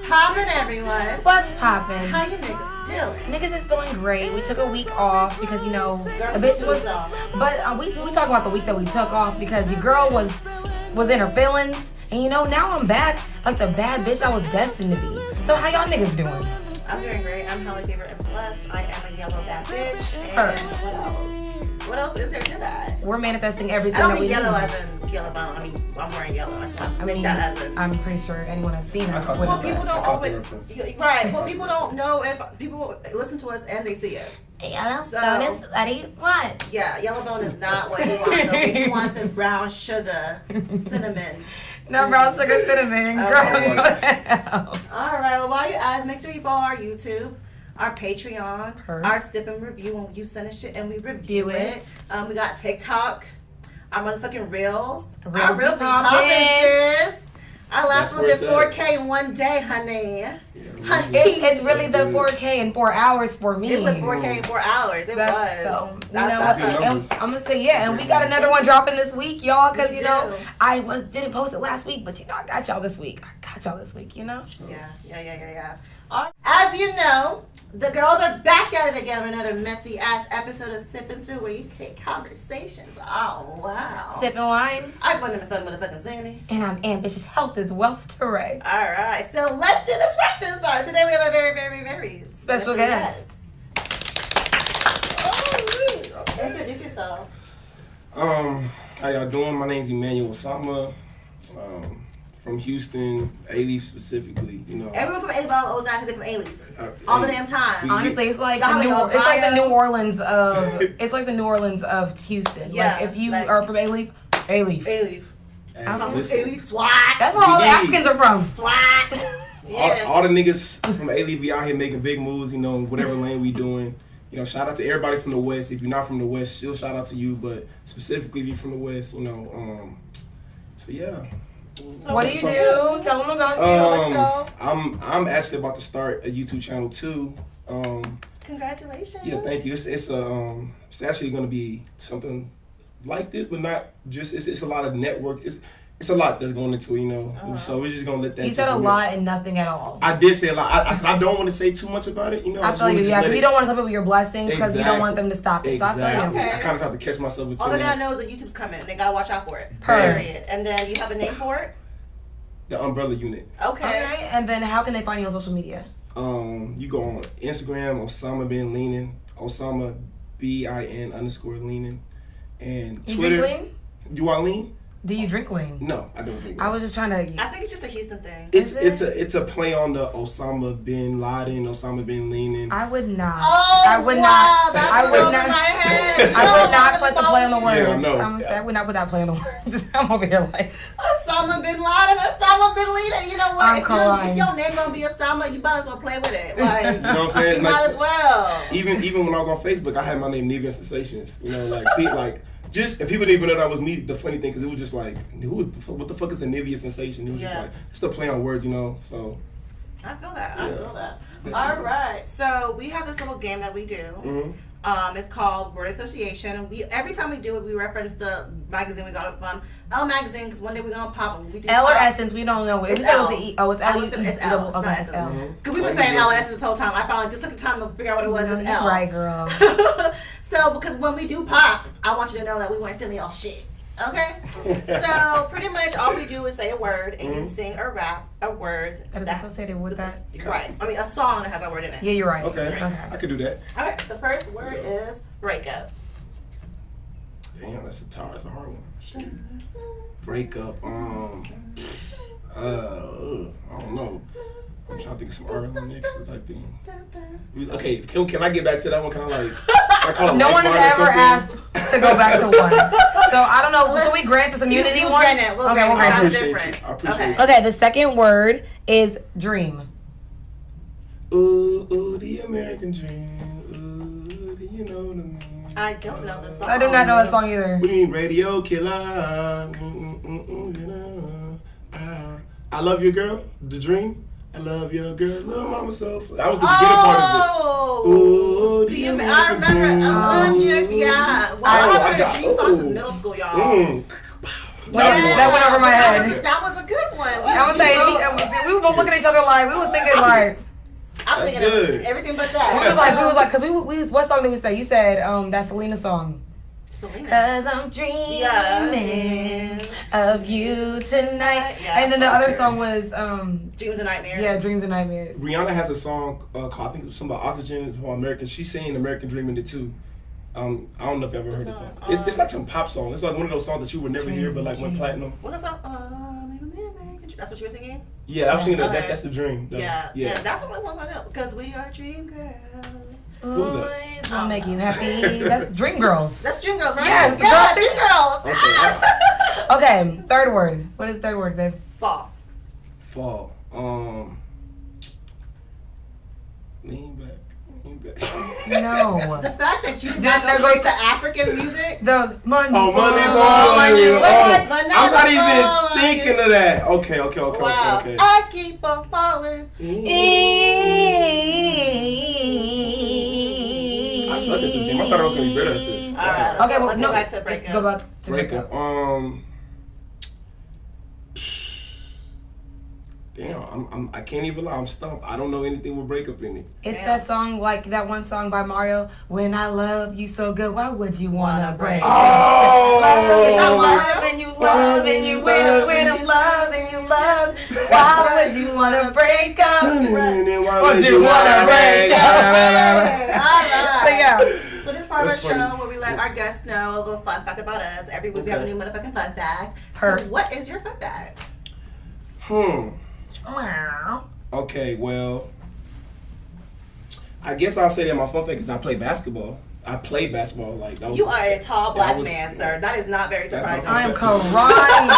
Poppin', everyone. What's poppin'? How you niggas doing? Niggas is feeling great. We took a week off because, you know, Girl, a bitch was... off. But we talk about the week that we took off because the girl was in her feelings. And, you know, now I'm back like the bad bitch I was destined to be. So how y'all niggas doing? I'm doing great. I'm Holly Favorite and Plus. I am a yellow bad bitch. And what else? What else is there to that? We're manifesting everything I don't that we mean yellow need. as in yellow bone. I mean, I'm wearing yellow. I mean that as in... I'm pretty sure anyone has seen us. Well, people don't always... Right. Well, people don't know if people listen to us and they see us. Yellow bone is what he wants. Yeah, yellow bone is not what he wants. So what he wants is brown sugar, cinnamon. No brown sugar cinnamon, girl. Okay. What the hell? All right. Well, while you guys, make sure you follow our YouTube, our Patreon, our sip and review when you send us shit and we review it. We got TikTok, our motherfucking reels. Our reels be popping, sis. Our last one did 4K in one day, honey. It's really the 4K in 4 hours for me. It was 4K in 4 hours. It was. So, I'm gonna say and we got another one dropping this week, y'all, because you know I didn't post it last week, but you know I got y'all this week. You know. Yeah. As you know, the girls are back at it again with another messy ass episode of Sip and Spill where you create conversations. Oh wow. Sip and wine. I wasn't even fucking motherfucking Sandy. And I'm ambitious. Health is wealth to right. All right, so let's do this right this time. Today we have a very, very, very special guest. Oh, introduce yourself. How y'all doing? My name's Emmanuel Osama. From Houston, A-Leaf specifically, you know. Everyone from A-Leaf always got to from A-Leaf. All the damn time. Honestly, it's like the New Orleans of Houston. Yeah, like if you are from A-Leaf. A-Leaf, SWAT. That's where all the Africans are from. SWAT. Yeah. All the niggas from A-Leaf, we out here making big moves, you know, whatever lane we doing. You know, shout out to everybody from the West. If you're not from the West, still shout out to you. But specifically, if you're from the West, you know, so yeah. So what do you do? Tell them about yourself. I'm actually about to start a YouTube channel too. Congratulations. Yeah, thank you. It's actually going to be something like this, but not just. It's a lot of network. It's a lot that's going into it, you know. So we're just gonna let that. You said a lot and nothing at all. I did say a lot. I don't want to say too much about it, you know. I feel you, because you don't want to tell people your blessings because you don't want them to stop it. Exactly. So I feel you. Okay. I kind of have to catch myself with. All they gotta know is that YouTube's coming. They gotta watch out for it. Period. And then you have a name for it. The Umbrella Unit. Okay. And then how can they find you on social media? You go on Instagram, Osama bin Leaning, Osama BIN_leaning, and Twitter. You drink lean? Do I lean? Do you drink lean? No, I don't drink lean. I was just trying to. I think it's just a Houston thing. It's a play on the Osama bin Laden, Osama bin Leaning. I would not. Oh, I would wow, not. That I would went not. over my head. I would not put the play on the words. Yeah, no. I would not put that play on the words. I'm over here like Osama bin Laden, Osama bin Laden. You know what? If your name gonna be Osama, you might as well play with it. Like, you know what I'm saying? You might as well. Even when I was on Facebook, I had my name Nivea Sensations. You know, like and people didn't even know that was me. The funny thing, because it was just like, what the fuck is a Nivea Sensation? It was just like, just a play on words, you know. So I feel that. Definitely. All right. So we have this little game that we do. Mm-hmm. It's called Word Association. Every time we do it, we reference the magazine we got it from. L Magazine, because one day we're gonna pop it. We do L or pop. Essence, we don't know. It's L. It's L. It's L. It's not Essence. Because we've been saying L Essence this whole time. I finally just took the time to figure out what it was. It's L. Right, girl. So, because when we do pop, I want you to know that we weren't stealing y'all shit. Okay? So, pretty much all we do is say a word and you sing or rap a word that is associated with that. Right. I mean, a song that has a word in it. Yeah, you're right. Okay. I could do that. All right. The first word is breakup. Damn, that's a hard one. Breakup. I don't know. I'm trying to think of some early next type thing. Okay, can I get back to that one? Can I call it no one has ever asked to go back to one. So I don't know. Should we grant this immunity we'll one? Grant it. We'll grant it. I Appreciate it. Okay, the second word is dream. Ooh, the American dream. Ooh, do you know what I mean? I don't know the song. I do not know that song either. What do you mean, radio killer? I love your girl, the dream. I love your girl, little mama sofa. That was the beginning part of it. Ooh, do you? I remember. I love you. Yeah. Well, I haven't heard a dream song since middle school, y'all. That went over my head. That was a good one. I was saying, we were both looking at each other like, we was thinking like. I'm thinking of everything but that. We was like, cause we what song did we say? You said that Selena song. Selena. Cause I'm dreaming of you tonight. Yeah. And then the other song was Dreams and Nightmares. Yeah, Dreams and Nightmares. Rihanna has a song called, I think it was something about Oxygen. It's called American. She's singing American Dream in it too. I don't know if you ever heard the song. It's like some pop song. It's like one of those songs that you would never hear, but like went platinum. What's that song? That's what you were singing? Yeah, I'm singing that. That's the dream. Though. Yeah, that's the only ones I know. Because we are dream girls. What was that? I'll make you happy. That's Dream Girls. That's Dream Girls, right? Yes, Dream Girls. Okay, third word. What is the third word, babe? Fall. Lean back. No. The fact that you did not go straight to African music. The money. Oh, money falling. I'm not even thinking of that. Okay. Wow. I keep on falling. I suck at this game. I thought I was gonna be better at this. All right. Okay. Let's go back to breakup. Go back to breakup. Damn, I can't even lie. I'm stumped. I don't know anything with breakup in it. It's that song, like that one song by Mario. When I love you so good, why would you wanna break? Oh, love and you love and you when I'm loving you love. Why would you wanna break up? Why would you wanna break up? All right. So yeah. So this part of the show where we let our guests know a little fun fact about us. Every week we have a new motherfucking fun fact. So what is your fun fact? Okay, well, I guess I'll say that my fun fact is I play basketball. I played basketball. Like that was, you are a tall black man, sir. That is not very surprising. I am crying.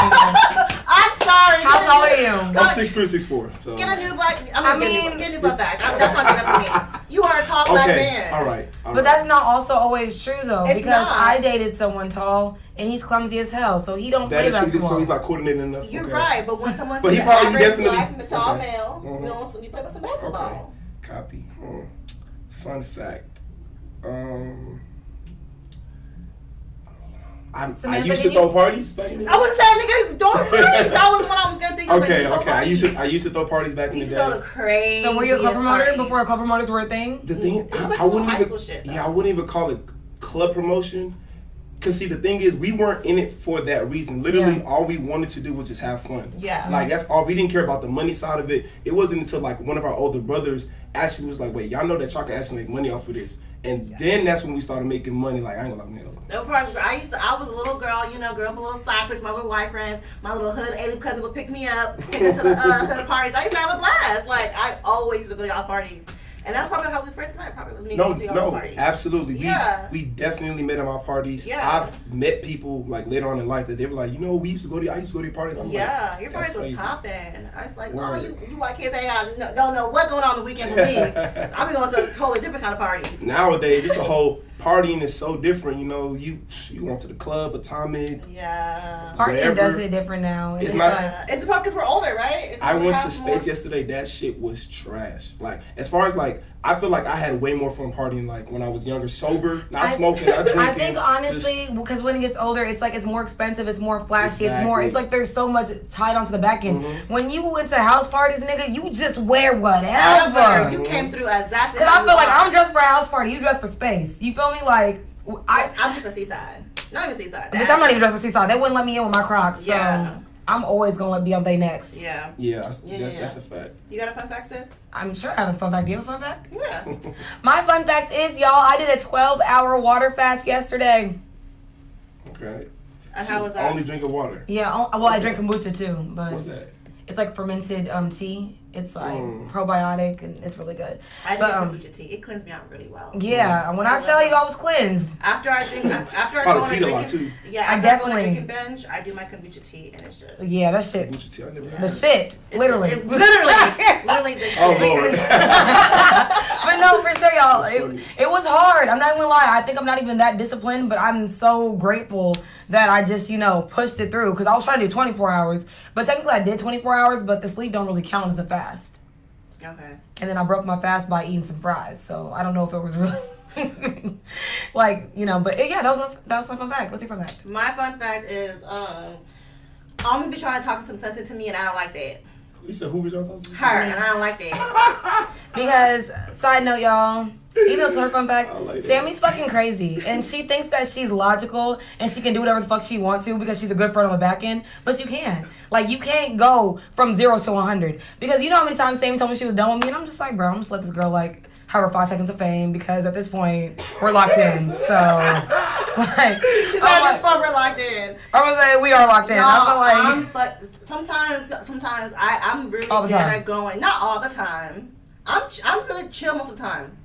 I'm sorry. How tall are you? I'm 6'3", 6'4". So. Get a new black. Get a new fun fact. That's not good enough for me. You are a tall black man. All right. But that's not also always true though, it's because not. I dated someone tall and he's clumsy as hell, so he don't play basketball. So he's not coordinated enough. You're right, but when someone's an average black tall male, you play with some basketball. Copy. Fun fact. I used to throw parties back in the day. I was saying, nigga, throwing parties. That was what I was gonna think of. Okay. I used to throw parties back in the day. You used to throw the crazy. So were you a club promoter before club promoters were a thing? The thing, it was like I wouldn't even. Shit, I wouldn't even call it club promotion. Cause see, the thing is, we weren't in it for that reason. Literally, all we wanted to do was just have fun. Yeah. Like that's all. We didn't care about the money side of it. It wasn't until like one of our older brothers actually was like, "Wait, y'all know that y'all can actually make money off of this?" And then that's when we started making money. Like I ain't gonna lie, no problem. I was a little girl, girl with a little side with my little white friends. My little hood Asian cousin would pick me up, take us to the hood parties. I used to have a blast. Like I always used to go to y'all's parties. And that's probably how we first met. Probably with me going to y'all's parties. Absolutely. Yeah. We definitely met at my parties. Yeah. I've met people like later on in life that they were like, I used to go to your parties. I'm like, your parties were popping. I was like, you white kids don't know what's going on the weekend for me. I'll be going to a totally different kind of party. Nowadays, it's a whole partying is so different. You went to the club, Atomic. Yeah. Partying does it different now. It's not. It's because we're older, right? I went to Space yesterday. That shit was trash. Like as far as like. I feel like I had way more fun partying like when I was younger, sober, not smoking, not drinking. I think honestly, because when it gets older, it's like it's more expensive, it's more flashy, it's like there's so much tied onto the back end. Mm-hmm. When you went to house parties, nigga, you just wear whatever. You came through exactly. Because I feel like I'm dressed for a house party, you dressed for Space. You feel me? Like I'm just for Seaside, not even Seaside. Bitch, I'm not even dressed for Seaside. They wouldn't let me in with my Crocs. So. Yeah. I'm always gonna be on they next. Yeah, that's a fact. You got a fun fact, sis? I'm sure I have a fun fact. Do you have a fun fact? Yeah. My fun fact is, y'all, I did a 12-hour water fast yesterday. Okay. And how was that? Only drinking water. Yeah. Well, I drink kombucha too, but what's that? It's like fermented tea. It's like probiotic and it's really good. I drink kombucha tea. It cleans me out really well. Yeah, when I tell you I was cleansed. After I go on a drinking binge, I do my kombucha tea and it's just that shit. Kombucha tea, I never the shit, literally the shit. Oh Lord. But no, for sure, y'all. It was hard. I'm not even gonna lie. I think I'm not even that disciplined, but I'm so grateful that I just pushed it through because I was trying to do 24 hours, but technically I did 24 hours, but the sleep don't really count as a fast. Okay. And then I broke my fast by eating some fries, so I don't know if it was really but that was my fun fact. What's your fun fact? My fun fact is I'm be trying to talk some sense into me, and I don't like that. You said who was y'all talking to? Her, and I don't like that. Because, side note, y'all, even though it's her fun fact, like Sammy's fucking crazy. And she thinks that she's logical and she can do whatever the fuck she wants to because she's a good friend on the back end. But you can't. Like, you can't go from 0 to 100. Because you know how many times Sammy told me she was done with me? And I'm just like, bro, I'm just let this girl, like, have her 5 seconds of fame because at this point, we're locked in. So, like, She's at this point, we're locked in. I'm gonna say we are locked in. I'm like, sometimes I'm really good at going. Not all the time. I'm really chill most of the time.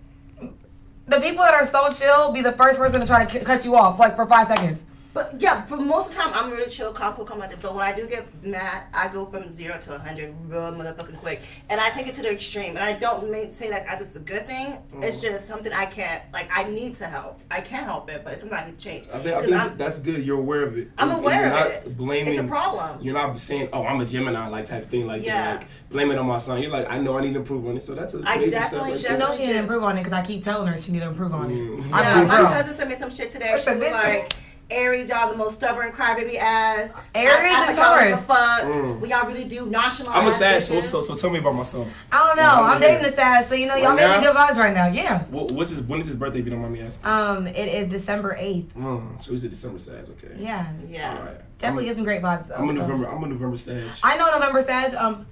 The people that are so chill be the first person to try to cut you off, like, for 5 seconds. But yeah, for most of the time, I'm really chill, calm, cool, like that. But when I do get mad, I go from 0 to 100 real motherfucking quick. And I take it to the extreme. And I don't say that as it's a good thing. It's just something I can't, like, I need to help. I can't help it, but it's something I need to change. I think that's good. You're aware of it. I'm aware of it. Blaming, it's a problem. You're not saying, oh, I'm a Gemini, like, type of thing. Like, like, blame it on my son. You're like, I know I need to improve on it. So that's a I definitely she knows she need to improve on it because I keep telling her she need to improve on it. Yeah, my cousin sent me some shit today. She was like, Aries, y'all the most stubborn crybaby ass. Aries and Taurus. Fuck. What y'all really do, nonchalant. I'm a Sag, so tell me about myself. I don't know. I'm dating a Sag, so you know y'all making good vibes right now. Yeah. When is his birthday? If you don't mind me asking. It is December 8th. So he's a December Sag. Okay. Yeah. Yeah. All right. Definitely get some great vibes though. I'm a November Sag. I know November Sag.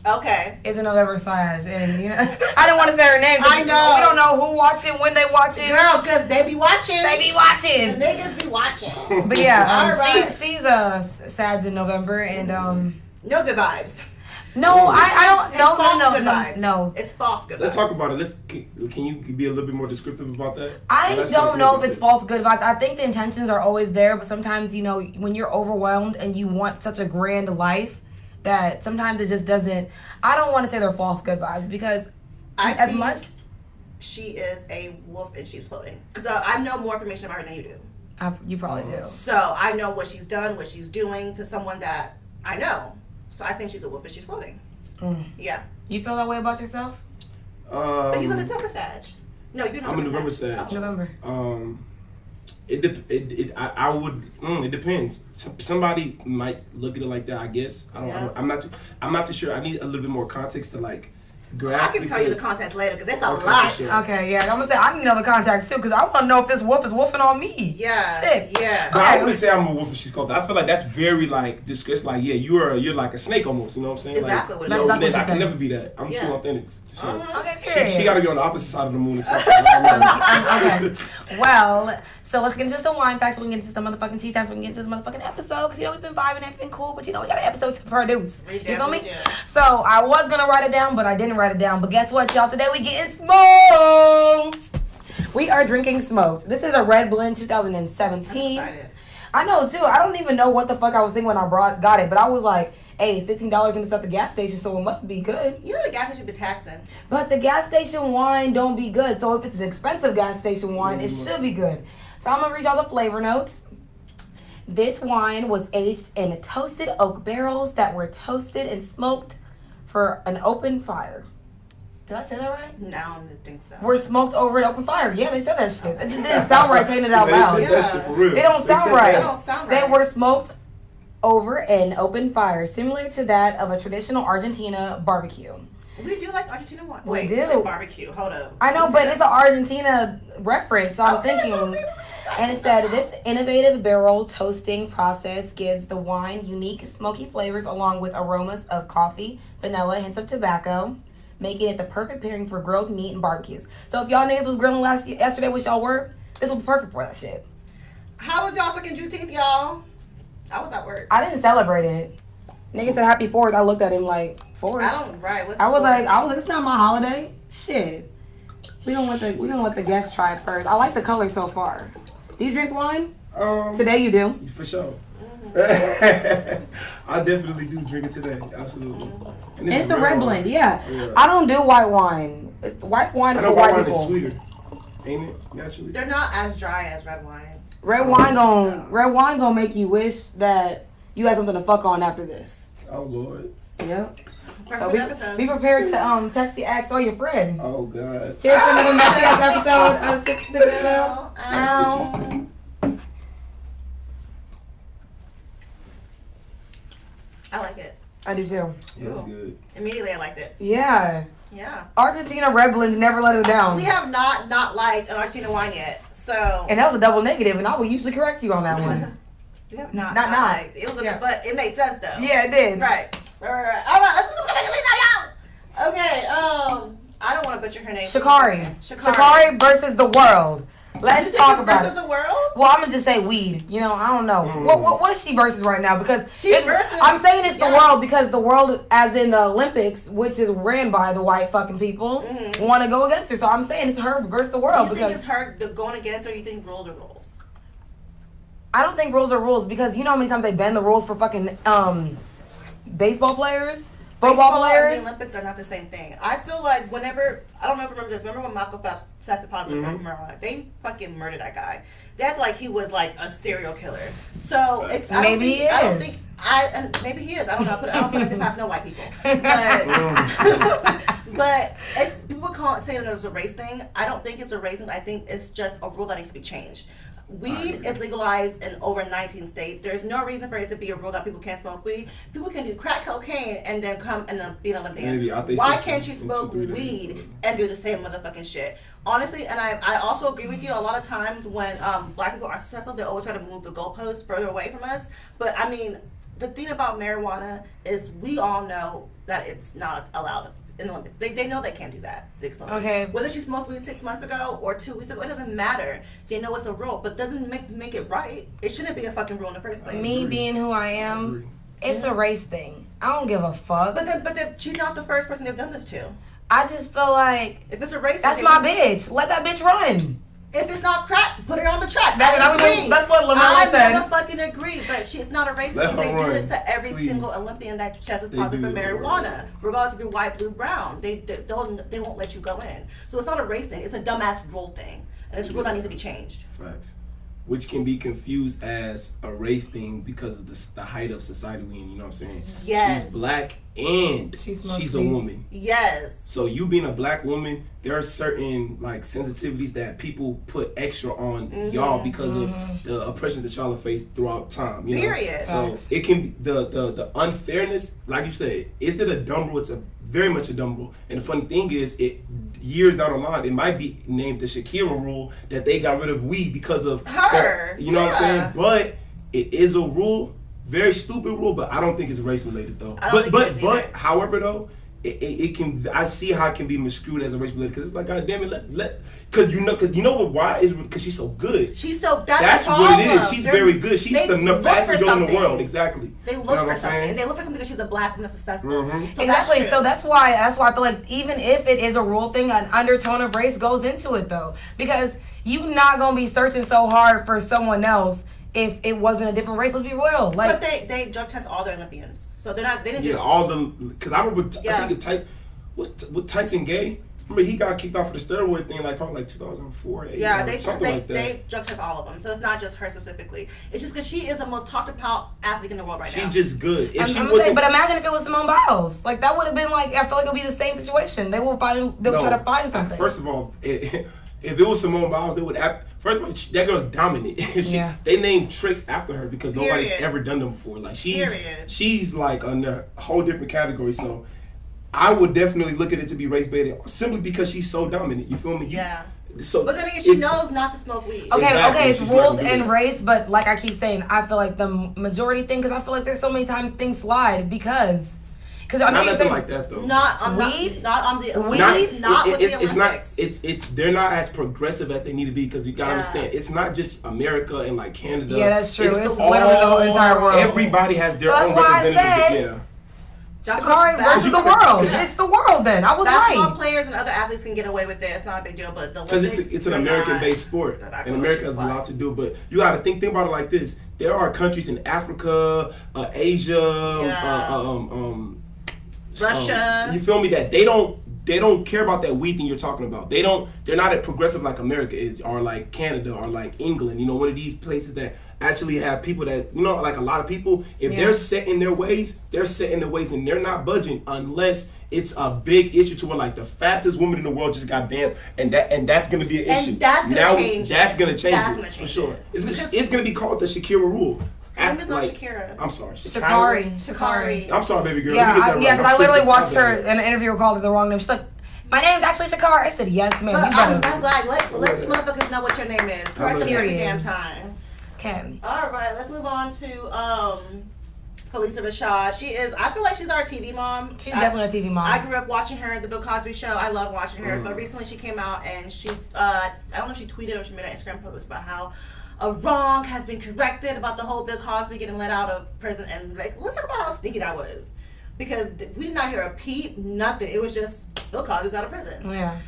Okay. It's a November Sag, and you know I didn't want to say her name. I know. We don't know who watching, when they watching. Girl, cause they be watching. They be watching. The niggas be watching. But yeah, right. she's a Sag in November, and no good vibes. No, I don't. No. It's false good vibes. Let's talk about it. Can you be a little bit more descriptive about that? I don't know if it's false good vibes. I think the intentions are always there, but sometimes you know when you're overwhelmed and you want such a grand life that sometimes it just doesn't. I don't want to say they're false good vibes because as much she is a wolf in sheep's clothing because I know more information about her than you do. You probably do. So I know what she's done, what she's doing to someone that I know. So I think she's a wolf in sheep's clothing. Yeah. You feel that way about yourself? But he's on the December Sag. No, you're not. I'm a November Sag. Oh. November. It depends. Somebody might look at it like that. I guess I'm not too sure. I need a little bit more context to like grasp. I can tell you the context later because it's a lot. Sure. Okay, yeah. I'm gonna say I need to know the context too because I want to know if this wolf is wolfing on me. Yeah. Shit. Yeah. But I wouldn't say I'm a wolf. She's called. I feel like that's very like discussed. Like you're like a snake almost. You know what I'm saying? Exactly like, what it is. I can never be that. I'm too authentic. So Okay, she got to be on the opposite side of the moon. Okay. Well, so let's get into some wine facts. We can get into some motherfucking tea times. We can get into the motherfucking episode because you know we've been vibing and everything cool, but you know we got an episode to produce. You feel me? So I was gonna write it down, but I didn't write it down. But guess what, y'all? Today we getting smoked. We are drinking smoked. This is a Red Blend 2017. I'm excited. I know too. I don't even know what the fuck I was thinking when I got it, but I was like, hey, it's $15 and it's at the gas station, so it must be good. You know the gas station be taxing. But the gas station wine don't be good. So if it's an expensive gas station wine, it should be good. So I'm going to read y'all the flavor notes. This wine was aged in toasted oak barrels that were toasted and smoked for an open fire. Did I say that right? No, I don't think so. Were smoked over an open fire. Yeah, they said that shit. It just didn't sound right saying it out loud. They said that shit for real. It don't sound right. It don't sound right. They were smoked over an open fire, similar to that of a traditional Argentina barbecue. We do like Argentina wine. We Wait, do. it's like barbecue. Hold up. I know, but it's an Argentina reference, so I'm thinking. And it said, this innovative barrel toasting process gives the wine unique smoky flavors along with aromas of coffee, vanilla, hints of tobacco, making it the perfect pairing for grilled meat and barbecues. So if y'all niggas was grilling yesterday, which y'all were, this was perfect for that shit. How was y'all second Juneteenth, y'all? I was at work. I didn't celebrate it. Nigga said happy 4th. I looked at him like, 4th? I was like, it's not my holiday. Shit. We don't let the guests try it first. I like the color so far. Do you drink wine? Today you do. For sure. I definitely do drink it today. Absolutely. And it's a red blend, yeah. I don't do white wine. White wine is for white people. Is sweeter, ain't it? Naturally. They're not as dry as red wines. Red wine gonna make you wish that you had something to fuck on after this. Oh Lord. Yep. So be prepared to text the ex or your friend. Oh God. Cheers to another messy ass episode of Chick. Ow. I like it. I do too. Yeah, that's good. Immediately, I liked it. Yeah. Yeah. Argentina Red Blends never let us down. We have not liked an Argentina wine yet, so. And that was a double negative, and I will usually correct you on that one. You have not. Not. It was but it made sense though. Yeah, it did. Right. All right. Let's do some. Okay. I don't want to butcher her name. Sha'carri versus the world. Let's talk about versus the world. Well, I'm gonna just say weed. You know, I don't know. What is she versus right now? Because I'm saying it's the world because the world, as in the Olympics, which is ran by the white fucking people, want to go against her. So I'm saying it's her versus the world. Do you think it's her going against her, or you think rules are rules? I don't think rules are rules because you know how many times they bend the rules for fucking baseball players. Football players? And the Olympics are not the same thing. I feel like whenever, I don't know if you remember this, remember when Michael Phelps tested positive for marijuana? They fucking murdered that guy. They acted like he was like a serial killer. So maybe he is. I don't think maybe he is. I don't know. I don't put anything past no white people. But people saying it as a race thing. I don't think it's a race thing. I think it's just a rule that needs to be changed. Weed is legalized in over 19 states. There's no reason for it to be a rule that people can't smoke weed. People can do crack cocaine and then come and be an Olympian. Why can't you smoke weed and do the same motherfucking shit? Honestly, and I also agree with you. A lot of times when black people are successful, they always try to move the goalposts further away from us. But I mean, the thing about marijuana is we all know that it's not allowed in the Olympics. They know they can't do that. They smoke weed. Whether she smoked weed 6 months ago or 2 weeks ago, it doesn't matter. They know it's a rule, but doesn't make it right. It shouldn't be a fucking rule in the first place. Me being who I am, it's a race thing. I don't give a fuck. But then she's not the first person they've done this to. I just feel like if it's a race, that's my bitch. Let that bitch run. If it's not crack, put her on the track. That's what LaMelo said. I never fucking agree, but she's not a racist because they do this to every single Olympian that tests positive for marijuana, regardless if you're white, blue, brown. They won't let you go in. So it's not a race thing. It's a dumbass rule thing, and it's a rule that needs to be changed. Facts. Which can be confused as a race thing because of the height of society we in, you know what I'm saying? Yes. She's black and she's a woman. Yes. So you being a black woman, there are certain like sensitivities that people put extra on y'all because of the oppressions that y'all have faced throughout time. You know? Period. So it can be the unfairness, like you said, is it a dumb rule? It's very much a dumb rule. And the funny thing is, years down the line, it might be named the Sha'carri rule that they got rid of weed because of her. You know what I'm saying? But it is a rule, very stupid rule. But I don't think it's race related though. But however though, it can. I see how it can be misconstrued as a race related because it's like, God damn it, because you know what? Why is because she's so good. That's what it is. She's very good. She's the fastest girl in the world. Exactly. They look for something. They look for something because she's a black woman that's successful. So exactly. So that's why I feel like even if it is a rule thing, an undertone of race goes into it though, because you're not gonna be searching so hard for someone else if it wasn't a different race. Let's be real. But they drug test all their Olympians, so they're not. They didn't just all them. Because I remember, I think with Tyson Gay. Remember, he got kicked off for the steroid thing, probably 2004, 8, yeah, something like that. They drug test all of them, so it's not just her specifically. It's just because she is the most talked about athlete in the world right now. She's just good. But imagine if it was Simone Biles, that would have been I feel like it would be the same situation. They will try to find something. First of all, if it was Simone Biles, they would. First of all, that girl's dominant. They named tricks after her because nobody's ever done them before. She's in a whole different category. So. I would definitely look at it to be race baited simply because she's so dominant. You feel me? So, but then again, she knows not to smoke weed. Okay, it's rules and race, but like I keep saying, I feel like the majority thing, because I feel like there's so many times things slide because I know not nothing like that though. Not on weed. Not on the weed. Not with the Olympics. It's they're not as progressive as they need to be because you gotta understand it's not just America and Canada. Yeah, that's true. It's literally the whole entire world. Everybody has their own representative. Sha'carri versus the world. It's the world then. I was right. Basketball players and other athletes can get away with it. It's not a big deal, but the Olympics, because it's an American-based sport, and America is allowed to do. But you got to think about it like this: there are countries in Africa, Asia, Russia. You feel me? That they don't care about that weed thing you're talking about. They're not as progressive like America is, or like Canada, or like England. One of these places that actually have people that, a lot of people, if they're set in their ways, and they're not budging unless it's a big issue to where the fastest woman in the world just got banned, and that's going to be an issue. And that's going to change. That's going to change it for sure. It's going to be called the Sha'carri rule. Her name is not Sha'carri. I'm sorry, Sha'carri. I'm sorry, baby girl. Yeah, because I literally watched her in an interview called it the wrong name. She's like, my name is actually Sha'carri. I said, yes, ma'am. I'm glad. Let's motherfuckers know what your name is. Correct them every damn time. Okay. All right, let's move on to Felicia Rashad. I feel like she's our TV mom. She's definitely a TV mom. I grew up watching her, the Bill Cosby Show. I love watching her. But recently she came out and she, I don't know if she tweeted or she made an Instagram post about how a wrong has been corrected about the whole Bill Cosby getting let out of prison. And like, let's talk about how stinky that was. Because we did not hear a peep, nothing. It was just Bill Cosby's out of prison. Yeah.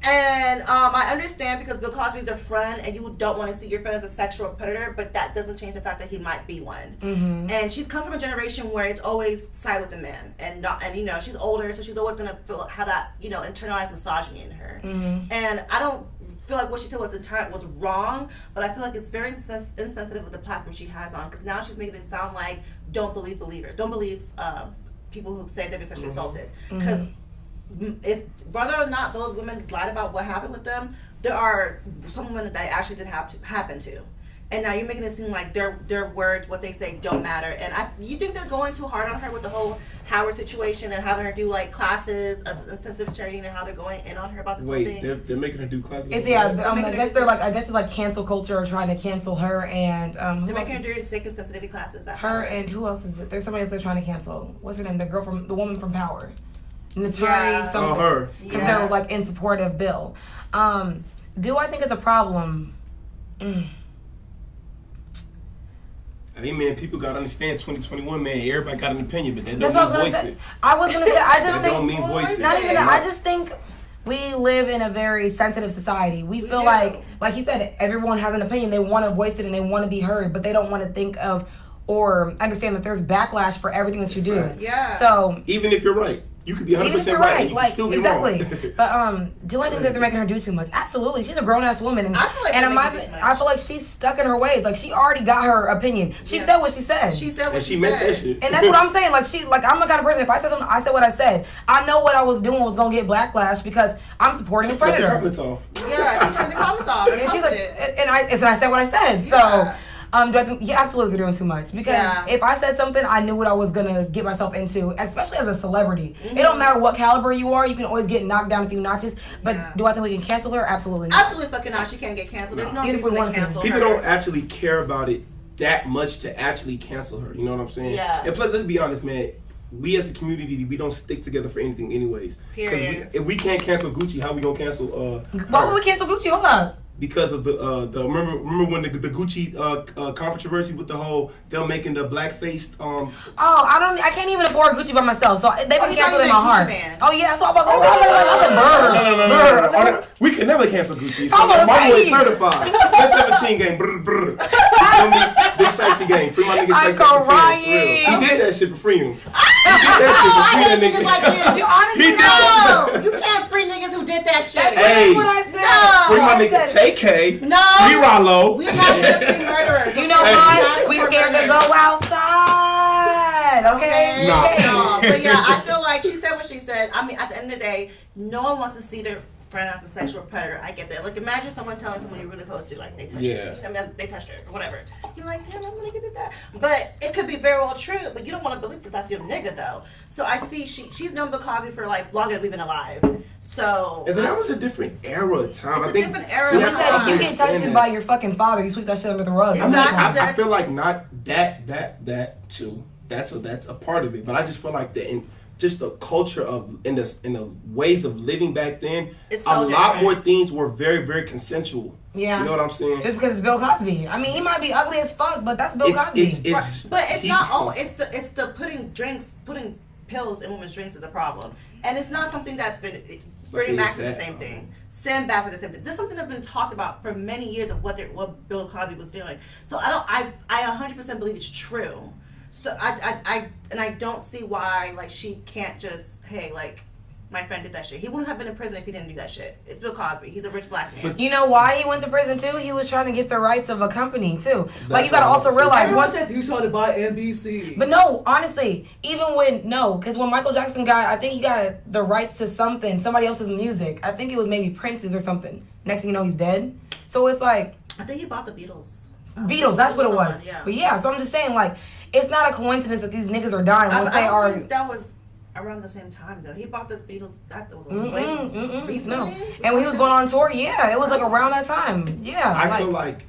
And I understand because Bill Cosby's a friend and you don't want to see your friend as a sexual predator, but that doesn't change the fact that he might be one. Mm-hmm. And she's come from a generation where it's always side with the men, and you know, she's older, so she's always gonna have that, you know, internalized misogyny in her. Mm-hmm. And I don't feel like what she said was wrong, but I feel like it's very insensitive with the platform she has on, because now she's making it sound like don't believe believers, don't believe people who say they've been sexually assaulted, because if whether or not those women lied about what happened with them, there are some women that actually did happen to, and now you're making it seem like their words, what they say, don't matter. And you think they're going too hard on her with the whole Howard situation and having her do like classes of sensitive training and how they're going in on her about this whole thing. Wait, they're making her do classes. It's I guess it's like cancel culture or trying to cancel her and they're making her do taking sensitivity classes. Her and who else is it? There's somebody else they're trying to cancel. What's her name? The woman from Power. Naturi something. Her. Because they're like in support of Bill. Do I think it's a problem? I mean, man, people gotta understand 2021, man. Everybody got an opinion, but that don't mean voice it. I was gonna say, I just think don't mean voice it. Not even that. I just think we live in a very sensitive society. We feel like he said, everyone has an opinion. They want to voice it and they want to be heard, but they don't want to think of or understand that there's backlash for everything that you do. Right. Yeah. So even if you're right. You could be 100% right. You like, can still be exactly. wrong. But do I think that they're making her do too much? Absolutely. She's a grown ass woman, and I feel like I feel like she's stuck in her ways. Like she already got her opinion. She said what she said. She said what she meant said. that shit. And that's what I'm saying. Like I'm the kind of person. If I said something, I said what I said. I know what I was doing was gonna get backlash because I'm supporting a predator. She turned the comments off. Yeah, she turned the comments off. And she's like, and I said what I said. So. Do I think, yeah, absolutely, they're doing too much. Because if I said something, I knew what I was gonna get myself into, especially as a celebrity. Mm-hmm. It don't matter what caliber you are, you can always get knocked down a few notches. But do I think we can cancel her? Absolutely not. Absolutely fucking not. She can't get canceled. There's no reason to cancel her. People don't actually care about it that much to actually cancel her. You know what I'm saying? Yeah. And plus, let's be honest, man. We as a community, we don't stick together for anything anyways. Period. If we can't cancel Gucci, how we gonna cancel Why would we cancel Gucci? Hold up. Because of the remember when the Gucci controversy with the whole them making the black faced I can't even afford Gucci by myself, so they've been canceled in my heart. Oh yeah, so I'm about No. We can never cancel Gucci. My boy is certified. 10-17 game. Big shiesty game. Free my nigga shiesty. I'm crying. He did that shit for free him. He did that shit for free that nigga. Like you honestly no. You can't free niggas who did that shit. That's what I said. No. Free my nigga TK. No. Free Rollo. We not here free murderers. You know why? We scared to go outside. Okay? No. But yeah, I feel like she said what she said. I mean, at the end of the day, no one wants to see their friend as a sexual predator. I get that. Like, imagine someone telling someone you're really close to, like, they touched her. I mean, they touched her, or whatever. You're like, damn, I'm gonna get that. But it could be very well true, but you don't want to believe because that's your nigga, though. So I see she's known Bill Cosby for, like, longer than we've been alive. So. And then that was a different era of time. It's I think different era of time. If you get touched by your fucking father, you sweep that shit under the rug. Exactly. I feel like not that too. That's a part of it. But I just feel like just the culture of in the ways of living back then, it's so lot more things were very, very consensual. Yeah. You know what I'm saying? Just because it's Bill Cosby. I mean, he might be ugly as fuck, but that's Bill Cosby. But it's not all. It's the putting pills in women's drinks is a problem, and it's not something that's been. Bernie Mac is the same thing. Sam Bassett is the same thing. This is something that's been talked about for many years of what Bill Cosby was doing. So I 100% believe it's true. So I don't see why like she can't just like my friend did that shit. He wouldn't have been in prison if he didn't do that shit. It's Bill Cosby. He's a rich black man. You know why he went to prison too? He was trying to get the rights of a company too. Like you gotta also realize once he tried to buy NBC. But no, honestly, because when Michael Jackson I think he got the rights to somebody else's music. I think it was maybe Prince's or something. Next thing you know, he's dead. So it's like I think he bought the Beatles. Beatles, that's what it was. Yeah. But yeah, so I'm just saying, like, it's not a coincidence that these niggas are dying once they are. I think that was around the same time though. He bought the Beatles. That was recently. No. And when he was going on tour, yeah, it was like around that time. Yeah. I feel like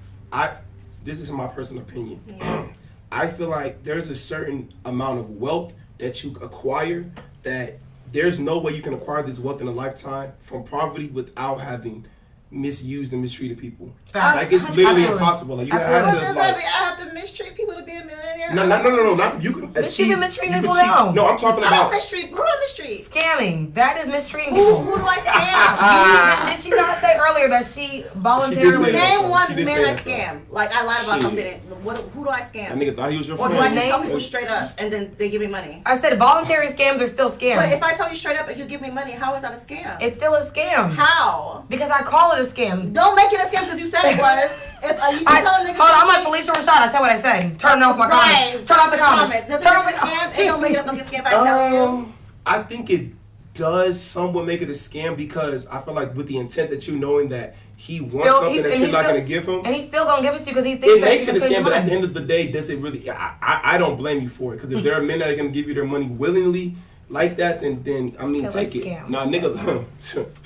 this is my personal opinion. Yeah. I feel like there's a certain amount of wealth that you acquire that there's no way you can acquire this wealth in a lifetime from poverty without having misused and mistreated people. Like it's literally impossible. Like you have to. I have to mistreat people to be a millionaire. No. Not you can achieve. You mistreat people now. No, I'm talking about. I don't mistreat. Who do I mistreat? Scamming. That is mistreating Who people. do I scam? Did she not say earlier that she voluntarily? Name one She did man say I that, scam. Like I lied about Shit. something. Who do I scam? That nigga thought he was your Or friend. do I just tell Name- people straight up and then they give me money? I said voluntary scams are still scams. But if I tell you straight up and you give me money, how is that a scam? It's still a scam. How? Because I call it a scam. Don't make it a scam because you said it was. If you can tell a nigga Hold on, I'm like something- Felicia Rashad. I said what I said. Turn off my Right. comments. Turn off the comments. Does it Turn make off it a the scam? It don't make it a fucking scam if I tell you. I think it does somewhat make it a scam because I feel like with the intent that you knowing that he wants something that you're not going to give him. And he's still going to give it to you because he thinks It that makes you it a can pay scam, but at money. the end of the day, does it really? I don't blame you for it because if there are men that are going to give you their money willingly like that, then I mean, Still a take it. scam. Nah, nigga.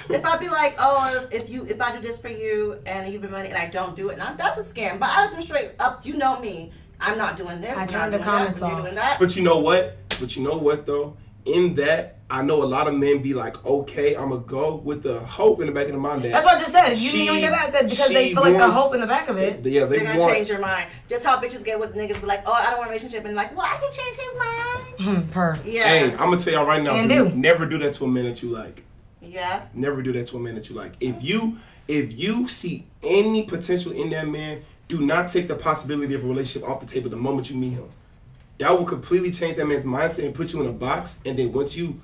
If I be like, oh, if I do this for you and you give me money and I don't do it, now that's a scam. But I let them straight up. You know me. I'm not doing this. I I'm turned not the doing comments that. You're off. doing that. But you know what though? In that, I know a lot of men be like, okay, I'm gonna go with the hope in the back of the mind. That's what I just said. You didn't even say that. I said because they feel like the hope in the back of it. Yeah, They're gonna change your mind. Just how bitches get with niggas be like, oh, I don't want a relationship, and like, well, I can change his mind. Yeah. Hey, I'm gonna tell y'all right now, And never do that to a man that you like. Yeah. Never do that to a man that you like. If you see any potential in that man, do not take the possibility of a relationship off the table the moment you meet him. That will completely change that man's mindset and put you in a box. And then once you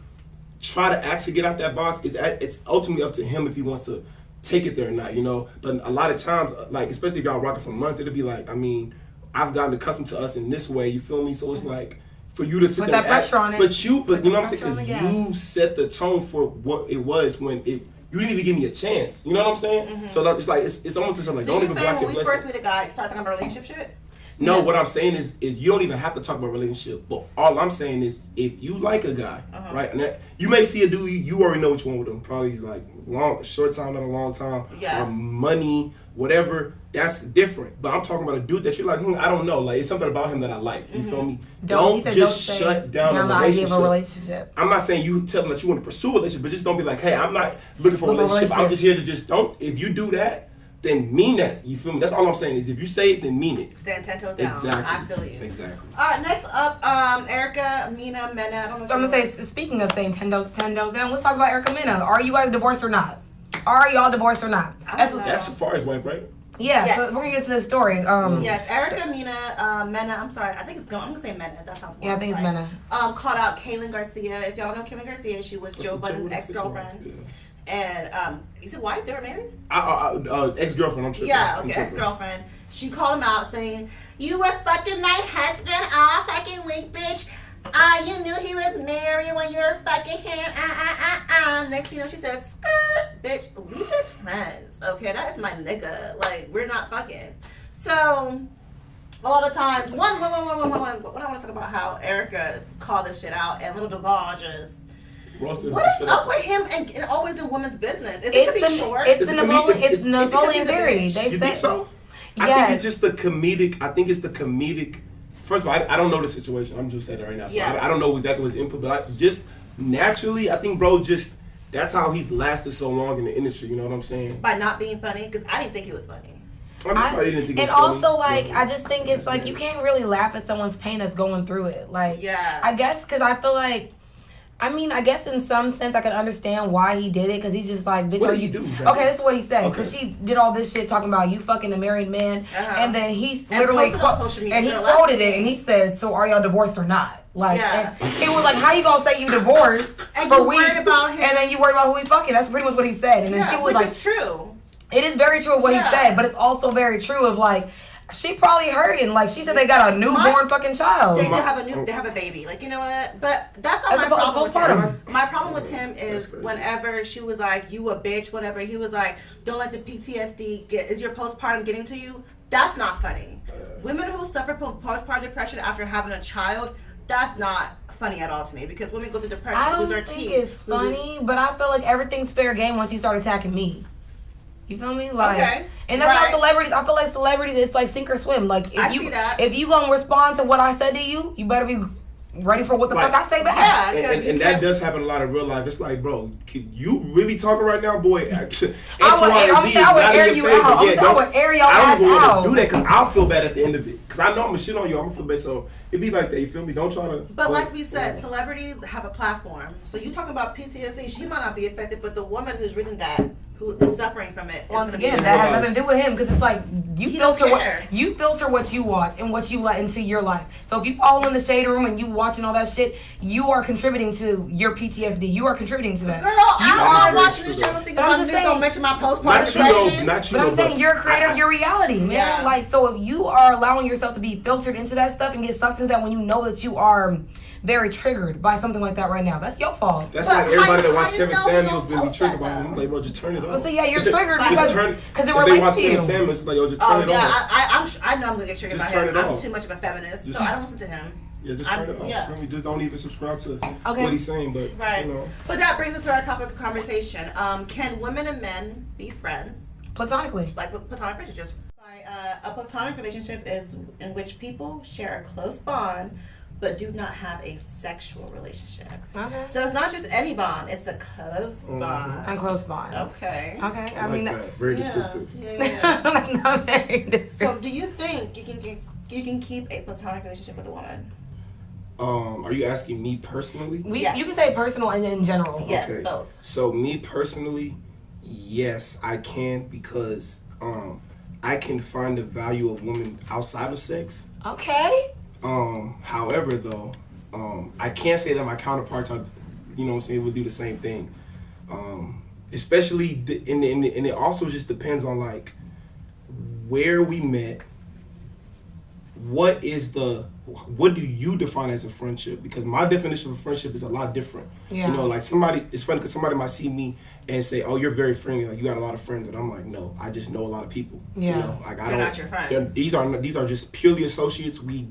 try to actually get out that box, it's ultimately up to him if he wants to take it there or not, you know. But a lot of times, like especially if y'all rocking for months, it'll be like, I mean, I've gotten accustomed to us in this way. You feel me? So it's like for you to sit Put there that and act, pressure on it. but you know what I'm Pressure on saying? the Because gas. you set the tone for what it was when it. You didn't even give me a chance. You know what I'm saying? Mm-hmm. So that, it's like it's almost just like So don't you even saying block your when we blessing. first meet a guy, start talking about relationship shit? No, what I'm saying is you don't even have to talk about relationship. But all I'm saying is if you like a guy, right, and that, you may see a dude, you already know which one with him. Probably he's like short time, not a long time, Yeah. or money, whatever. That's different. But I'm talking about a dude that you're like, I don't know. Like it's something about him that I like. You feel me? Don't just say shut down the a idea of relationship. a relationship. I'm not saying you tell them that you want to pursue a relationship, but just don't be like, hey, I'm not looking for a relationship. I'm just here to just don't. If you do that, then mean that. You feel me? That's all I'm saying is if you say it, then mean it. Stand 10 toes down. Exactly. I feel you. Exactly. All right, next up, Erica, Mina, Mena. I don't know. So I'm gonna say, speaking of saying 10 toes down, let's talk about Erica Mena. Are you guys divorced or not? Are y'all divorced or not? I don't know. That's Safari's wife, right? Yeah, Yes. so we're gonna get to the story. Yes, Erica, Mina, Mena. I'm sorry. I think I'm gonna say Mena. That sounds more Yeah, I think it's right. Mena. Called out Kaylin Garcia. If y'all don't know Kaylin Garcia, she was Joe Budden's ex-girlfriend. Yeah. And is it wife? They were married? Ex-girlfriend, I'm tripping. Yeah, I'm okay, tripping. ex-girlfriend. She called him out saying, "You were fucking my husband all fucking week, bitch. You knew he was married when you were fucking him. Next thing you know, she says, skirt, bitch, we just friends. Okay, that is my nigga. Like, we're not fucking. So, a lot of times, one, what I want to talk about how Erica called this shit out and Little Duval just... What is up with him and always in women's business? Is it because he's short? It's Napoleon Theory. You They think say so? Yes. I think it's just the comedic. First of all, I don't know the situation. I'm just saying it right now. So Yeah. I don't know exactly what's input, but just naturally, I think, bro, just that's how he's lasted so long in the industry. You know what I'm saying? By not being funny? Because I didn't think he was funny. I didn't think it and was funny. also, like, I just think it's like you can't really laugh at someone's pain that's going through it. Like, Yeah. I guess because I feel like, I guess in some sense I can understand why he did it because he's just like, bitch, What are did he you? do, exactly? Okay, this is what he said because Okay. she did all this shit talking about you fucking a married man, and then he And literally posted on social media and he for the last quoted it week. and he said, "So are y'all divorced or not?" Like, Yeah. and he was like, "How you gonna say you divorced And for you weeks worried about him. and then you worried about who he fucking?" That's pretty much what he said, and then Yeah, she was which like, is true. "It is very true of what Yeah. he said, but it's also very true of like." She probably hurting. Like she said, they got a newborn fucking child. They have a baby. Like, you know what? But that's not my problem with him. My problem with him is whenever she was like, "You a bitch," whatever. He was like, "Don't let the PTSD get. Is your postpartum getting to you?" That's not funny. Women who suffer from postpartum depression after having a child, that's not funny at all to me, because women go through depression, lose their teeth. I don't think it's funny, but I feel like everything's fair game once you start attacking me. You feel me? Like, okay. And that's how celebrities, I feel like celebrities, it's like sink or swim. Like, if you gonna respond to what I said to you, you better be ready for what the fuck I say back. Yeah, and that does happen a lot in real life. It's like, bro, you really talking right now, boy? I would air you out. I would air your ass out. I don't even want to do that because I'll feel bad at the end of it. Because I know I'm going to shit on you. I'm going to feel bad. So it be like that. You feel me? Don't try to. But like we said, celebrities have a platform. So you talking about PTSD, she might not be affected, but the woman who's written that, who is suffering from it. Once again, that has nothing to do with him, because it's like you filter what you watch and what you let into your life. So if you follow in the shade room and you watching all that shit, you are contributing to your PTSD. You are contributing to that. Girl, I'm watching this show. I'm thinking about this. Don't mention my postpartum depression. But I'm saying you're a creator of your reality, man. Yeah. Like, so if you are allowing yourself to be filtered into that stuff and get sucked into that when you know that you are very triggered by something like that right now, that's your fault. That's like everybody that watched Kevin Samuels been be triggered by him. Like, bro, just turn it off. Well, so yeah, you're triggered because it relates to you. Kevin Samuels, like, yo, just turn it off. I know I'm gonna get triggered by him. I'm too much of a feminist, so I don't listen to him. Yeah, just turn it off. Yeah. Just don't even subscribe to what he's saying. But you know. But that brings us to our topic of conversation. Can women and men be friends? Platonically. Like platonic relationships. A platonic relationship is in which people share a close bond but do not have a sexual relationship. Okay. So it's not just any bond, it's a close bond. A close bond. Okay. Okay. I mean, that. Very descriptive. Yeah. That's not very descriptive. So do you think you can keep a platonic relationship with a woman? Are you asking me personally? Yes. You can say personal and in general. Yes, okay. both. So me personally, yes, I can, because I can find the value of women outside of sex. Okay. However, though, I can't say that my counterparts are, you know what I'm saying, would do the same thing. Especially, and it also just depends on, like, where we met. What do you define as a friendship? Because my definition of a friendship is a lot different. Yeah. You know, like, it's funny because somebody might see me and say, "Oh, you're very friendly. Like, you got a lot of friends," and I'm like, "No, I just know a lot of people." Yeah. You know, like, They're not your friends. These are just purely associates. We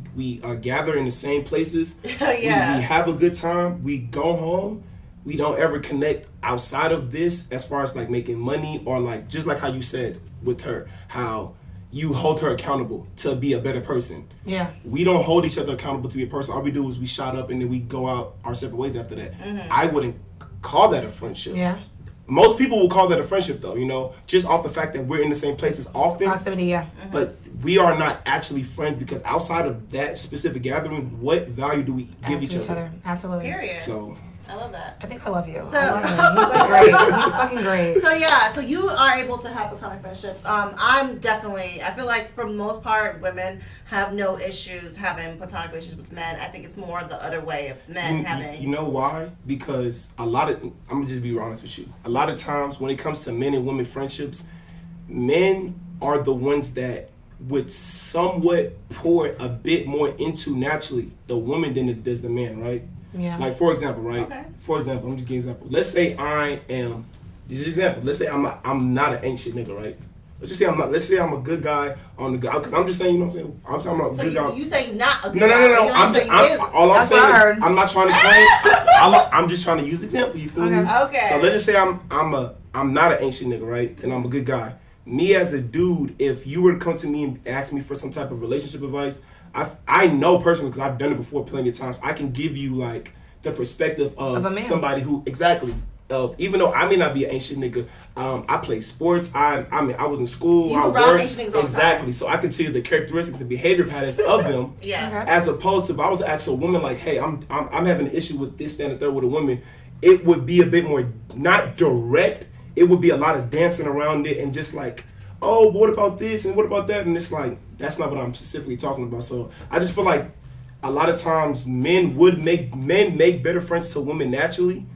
gather in the same places. Yeah. We have a good time. We go home. We don't ever connect outside of this, as far as like making money, or like just like how you said with her, how you hold her accountable to be a better person. Yeah. We don't hold each other accountable to be a person. All we do is we shot up and then we go out our separate ways after that. Mm-hmm. I wouldn't call that a friendship. Yeah. Most people will call that a friendship, though, you know, just off the fact that we're in the same places often. Proximity, yeah. Mm-hmm. But we are not actually friends, because outside of that specific gathering, what value do we give each other? Absolutely. Period. So I love that. I think I love you. So, I love him. He's like great. He's fucking great. So yeah, so you are able to have platonic friendships. I feel like for the most part, women have no issues having platonic relationships with men. I think it's more the other way of men having. You know why? Because I'm gonna just be honest with you. A lot of times when it comes to men and women friendships, men are the ones that would somewhat pour a bit more into naturally the woman than it does the man, right? Yeah. Like, for example, right? Okay. For example, I'm just giving an example. Let's say this is an example. Let's say I'm not an ain't shit nigga, right? Let's say I'm a good guy on the guy, because I'm just saying, you know what I'm saying? I'm talking about So good guy. You say you're not a good No. guy. All I'm saying is, heard. I'm not trying to claim. I'm just trying to use example. You feel me? Okay. So let's just say I'm not an ancient nigga, right? And I'm a good guy. Me as a dude, if you were to come to me and ask me for some type of relationship advice, I know personally, because I've done it before plenty of times, I can give you like the perspective of somebody who even though I may not be an ancient nigga, I play sports. I was in school. You I around worked. ancient niggas all the Exactly. time. So I can tell you the characteristics and behavior patterns of them. Yeah. Okay. As opposed to if I was to ask a woman like, "Hey, I'm having an issue with this, that, and the third with a woman," it would be a bit more not direct. It would be a lot of dancing around it and just like, "Oh, what about this and what about that?" And it's like, that's not what I'm specifically talking about. So I just feel like a lot of times men make better friends to women naturally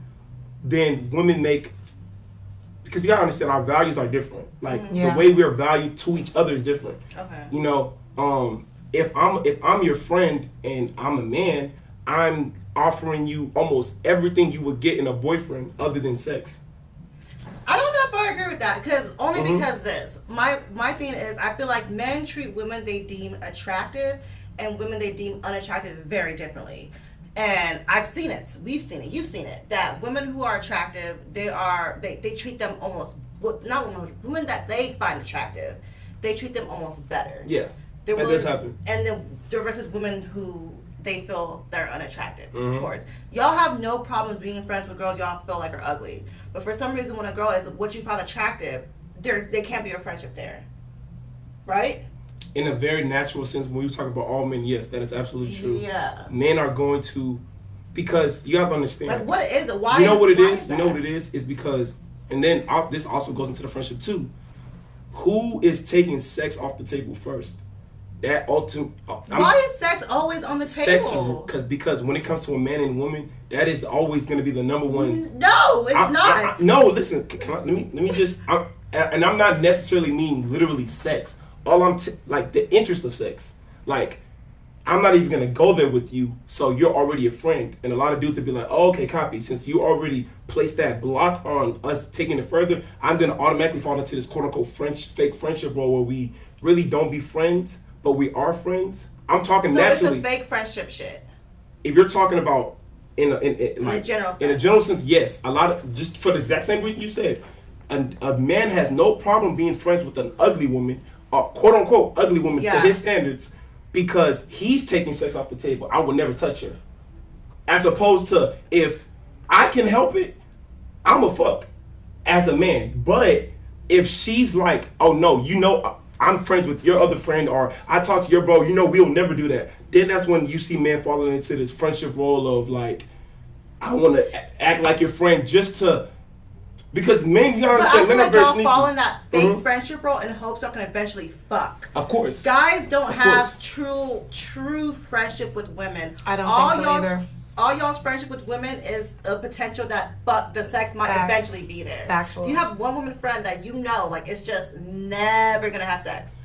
than women make, because you gotta understand our values are different. Like the way we're valued to each other is different. Okay. You know, if I'm your friend and I'm a man, I'm offering you almost everything you would get in a boyfriend other than sex. I don't know if I agree with with that because because this. My thing is, I feel like men treat women they deem attractive and women they deem unattractive very differently. And I've seen it. We've seen it. You've seen it. That women who are attractive, they treat them almost women that they find attractive, they treat them almost better. Yeah, that does happen. And then versus women who they feel they're unattractive towards. Y'all have no problems being friends with girls y'all feel like are ugly. But for some reason, when a girl is what you find attractive, they can't be a friendship there. Right? In a very natural sense, when we talk about all men, yes, that is absolutely true. Yeah. Men are going to, because you have to understand. Like, what is it? Why? You know what it is? That? You know what it is? It's because, and then this also goes into the friendship too. Who is taking sex off the table first? That ultimate. Why is sex always on the table? Because when it comes to a man and woman, that is always going to be the number one. No, it's not. No, listen. Let me just. And I'm not necessarily meaning literally sex. All like the interest of sex. Like, I'm not even gonna go there with you, so you're already a friend. And a lot of dudes would be like, oh, okay, copy. Since you already placed that block on us taking it further, I'm gonna automatically fall into this quote unquote fake friendship role where we really don't be friends, but we are friends. I'm talking naturally. So it's a fake friendship shit. If you're talking about in a general sense. In a general sense, yes. A lot of, just for the exact same reason you said, a man has no problem being friends with an ugly woman, a quote unquote ugly woman to his standards, because he's taking sex off the table. I would never touch her. As opposed to, if I can help it, I'm a fuck as a man. But if she's like, oh no, I'm friends with your other friend, or I talk to your bro, we'll never do that. Then that's when you see men falling into this friendship role of like, I want to act like your friend just to. Because men, you gotta understand, men are very sneaky. Fall in that fake friendship role in hopes y'all can eventually fuck. Of course. Guys don't have true friendship with women. I don't think so either. All y'all's friendship with women is a potential that the sex might eventually be there. Factual. Do you have one woman friend that like it's just never gonna have sex?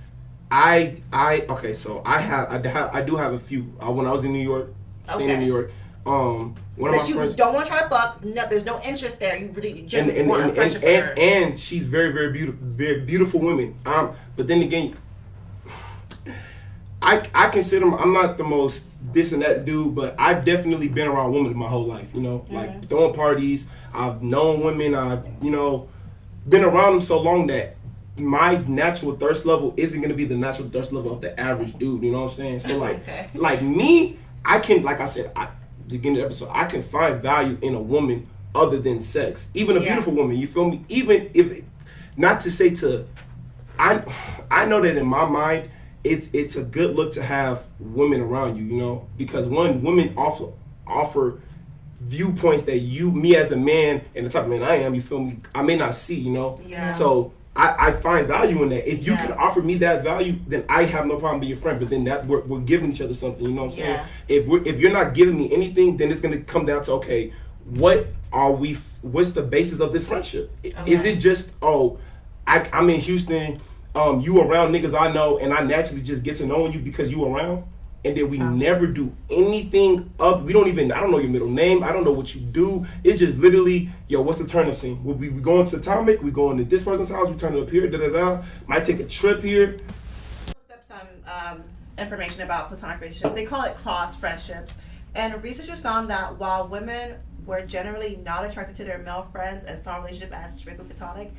Okay, so I do have a few. When I was in New York, staying in New York, one of my friends. Don't want to try to fuck. No, there's no interest there. You really genuinely want a friendship with her. And she's very, very beautiful, very beautiful women. But then again, I consider I'm not the most this and that dude, but I've definitely been around women my whole life. Like throwing parties. I've known women. I've been around them so long that my natural thirst level isn't gonna be the natural thirst level of the average dude. You know what I'm saying? So like me, I can, like I said, beginning of the episode, I can find value in a woman other than sex. Even a beautiful woman, you feel me? Even if, not to say I know that in my mind, it's a good look to have women around you, because women offer viewpoints that me as a man and the type of man I am, you feel me, I may not see, Yeah. So I find value in that. If you can offer me that value, then I have no problem being your friend. But then that we're giving each other something. You know what I'm saying? If you're not giving me anything, then it's gonna come down to, okay, what's the basis of this friendship? Is it just I'm in Houston, you around niggas I know, and I naturally just get to know you because you around, and then we never do anything up. I don't know your middle name. I don't know what you do. It's just literally, what's the turn up scene? We going to Atomic, we going to this person's house, we turn it up here, might take a trip here. I looked up some information about platonic relationships. They call it class friendships. And researchers found that while women were generally not attracted to their male friends and saw relationship as strictly platonic,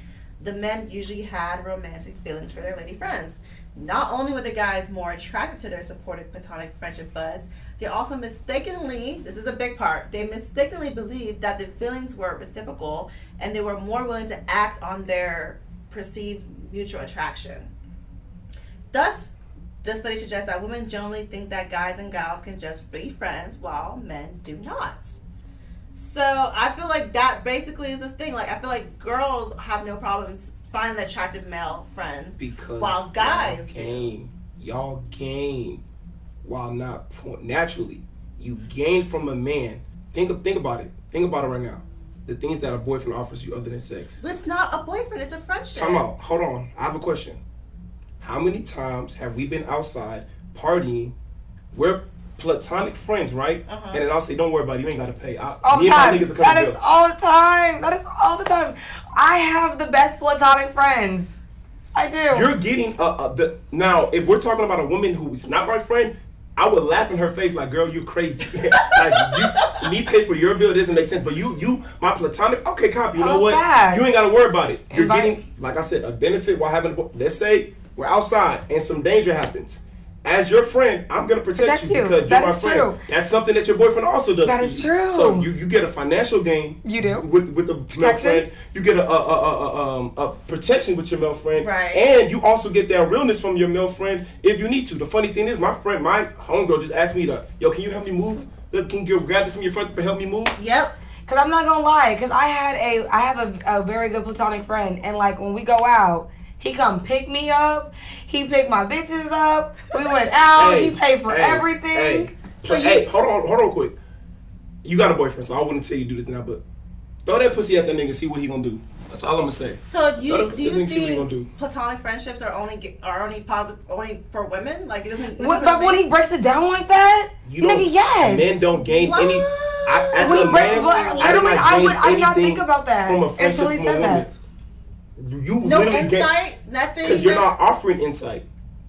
the men usually had romantic feelings for their lady friends. Not only were the guys more attracted to their supportive platonic friendship buds, they also mistakenly, this is a big part, they mistakenly believed that the feelings were reciprocal and they were more willing to act on their perceived mutual attraction. Thus, this study suggests that women generally think that guys and gals can just be friends while men do not. So I feel like that basically is this thing. Like, I feel like girls have no problems finding attractive male friends, because while guys y'all gain while not naturally. You gain from a man. Think about it. Think about it right now. The things that a boyfriend offers you other than sex. It's not a boyfriend. It's a friendship. Time out. Hold on. I have a question. How many times have we been outside partying? We're platonic friends, right? And then I'll say, don't worry about it, you ain't gotta pay. All the time. That is all the time. That is all the time. I have the best platonic friends. I do. You're getting now. If we're talking about a woman who is not my friend, I would laugh in her face like, "Girl, you're crazy." Like me pay for your bill doesn't make sense. But you, my platonic, okay, copy. You know what? Facts. You ain't gotta worry about it. You're getting, like I said, a benefit while having. Let's say we're outside and some danger happens. As your friend, I'm gonna protect you because you're my friend. True. That's something that your boyfriend also does. That is true. So you get a financial gain. You do with the male friend. You get a protection with your male friend, right? And you also get that realness from your male friend if you need to. The funny thing is, my homegirl just asked me yo, can you help me move? Can you grab this from your friend to help me move? Yep. Cause I'm not gonna lie, cause I have a very good platonic friend, and like when we go out. He come pick me up. He picked my bitches up. We went out. He paid for everything. Hold on quick. You got a boyfriend, so I wouldn't tell you do this now, but throw that pussy at that nigga and see what he gonna do. That's all I'm gonna say. So do you think platonic friendships are only positive only for women? Like it doesn't. But when he breaks it down like that, nigga, yes. Men don't gain any. As when a he breaks, man, I did not think about that from a friendship until he said that. You no literally insight, nothing. Because you're not offering insight.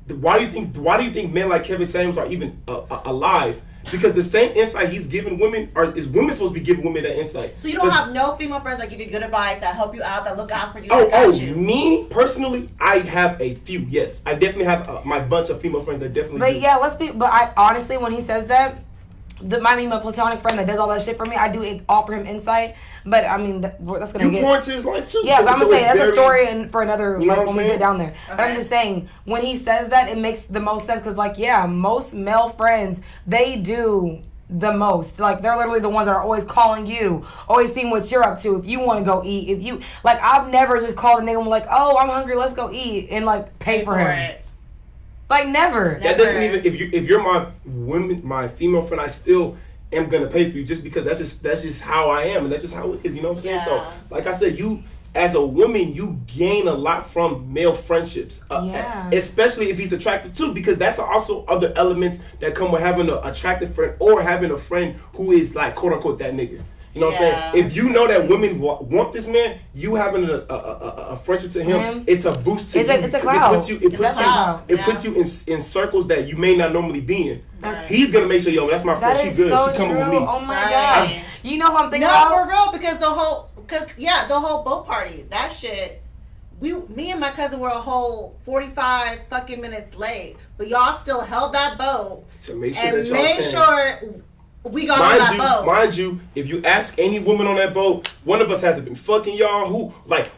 Why do you think men like Kevin Samuels are even alive? Because the same insight he's giving women is women supposed to be giving women that insight. So you don't have no female friends that give you good advice, that help you out, that look out for you. Me personally, I have a few. Yes, I definitely have my bunch of female friends that definitely. But yeah, But I honestly, when he says that. My platonic friend that does all that shit for me, I do offer him insight, but I mean that's gonna get. You pour into his life too. Yeah, but I'm gonna say that's a story and for another when we get down there. Okay. But I'm just saying when he says that, it makes the most sense because most male friends they do the most. Like they're literally the ones that are always calling you, always seeing what you're up to. If you want to go eat, if you like, I've never just called a nigga and like, oh, I'm hungry, let's go eat, and like pay for him. It. Like never. That doesn't even if you're my female friend, I still am gonna pay for you just because that's just how I am and that's just how it is. You know what I'm saying? So like I said, you as a woman, you gain a lot from male friendships, especially if he's attractive too, because that's also other elements that come with having an attractive friend or having a friend who is like quote unquote that nigga. You know what I'm saying? If you know that women want this man, you having a friendship to him, it's a boost to you. It's a cloud. It puts you in circles that you may not normally be in. He's gonna make sure, yo, that's my friend. She good. So she coming with me. Oh my god. You know who I'm thinking about? Not for real, because the whole boat party, that shit. Me and my cousin were a whole 45 fucking minutes late, but y'all still held that boat to make sure and made sure. We got on that boat. Mind you, if you ask any woman on that boat, one of us hasn't been fucking y'all.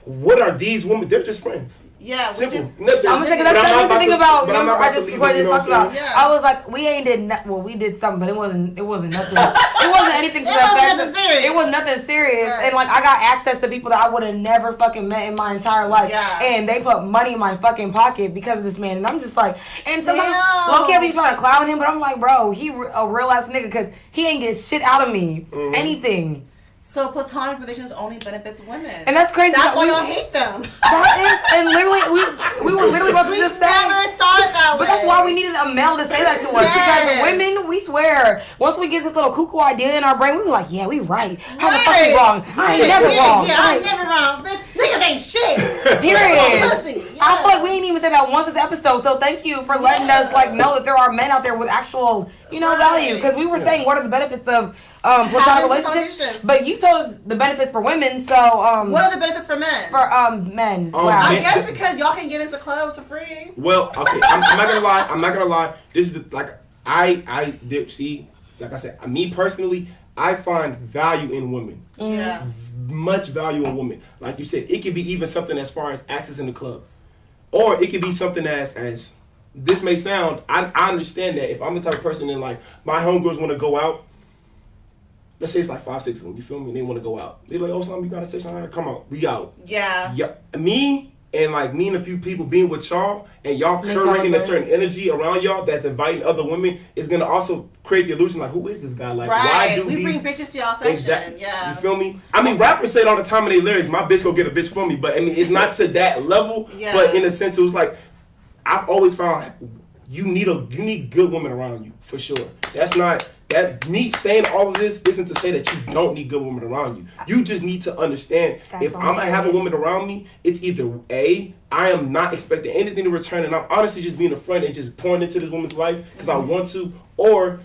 What are these women? They're just friends. Yeah, simple. I'm gonna say that's the thing about. Remember, I just talked about. Yeah. I was like, we ain't did we did something, but it wasn't nothing. It wasn't anything to that effect. It was nothing serious, right. And like I got access to people that I would have never fucking met in my entire life, and they put money in my fucking pocket because of this man, and I'm just like, and sometimes low-key I be trying to clown him, but I'm like, bro, he a real ass nigga because he ain't get shit out of me, anything. So platonic relationships only benefits women, and that's crazy. That's why y'all hate them. And literally, we were literally about to just say. We never thought that way. But that's why we needed a male to say that to us. Because women, we swear, once we get this little cuckoo idea in our brain, we were like, yeah, we right. How the fuck we wrong? I ain't never wrong. Yeah, I ain't never wrong. Bitch, niggas ain't shit. Period. I feel like we ain't even said that once this episode. So thank you for letting us know that there are men out there with actual, value. Because we were saying what are the benefits of platonic relationships, but you told us the benefits for women. So what are the benefits for men? For men, wow. I guess because y'all can get into clubs for free. Well, okay, I'm not gonna lie. This is I did see. Like I said, me personally, I find value in women. Yeah, much value in women. Like you said, it could be even something as far as access in the club, or it could be something as this may sound. I understand that if I'm the type of person and like my homegirls want to go out. Let's say it's like 5, 6 of them, you feel me? And they want to go out. They're like, oh, something you got to say something. Come on, we out. Yeah. Yeah. Me and a few people being with y'all and y'all curating a certain energy around y'all that's inviting other women is going to also create the illusion like, who is this guy? Like, why do we bring bitches to y'all section. Exactly. Yeah. You feel me? I mean, rappers say it all the time in their lyrics, my bitch go get a bitch for me. But I mean, it's not to that level. Yeah. But in a sense, it was like, I've always found you need good women around you, for sure. That me saying all of this isn't to say that you don't need good women around you. You just need to understand if I'm gonna have a woman around me, it's either A, I am not expecting anything in return and I'm honestly just being a friend and just pouring into this woman's life because I want to, or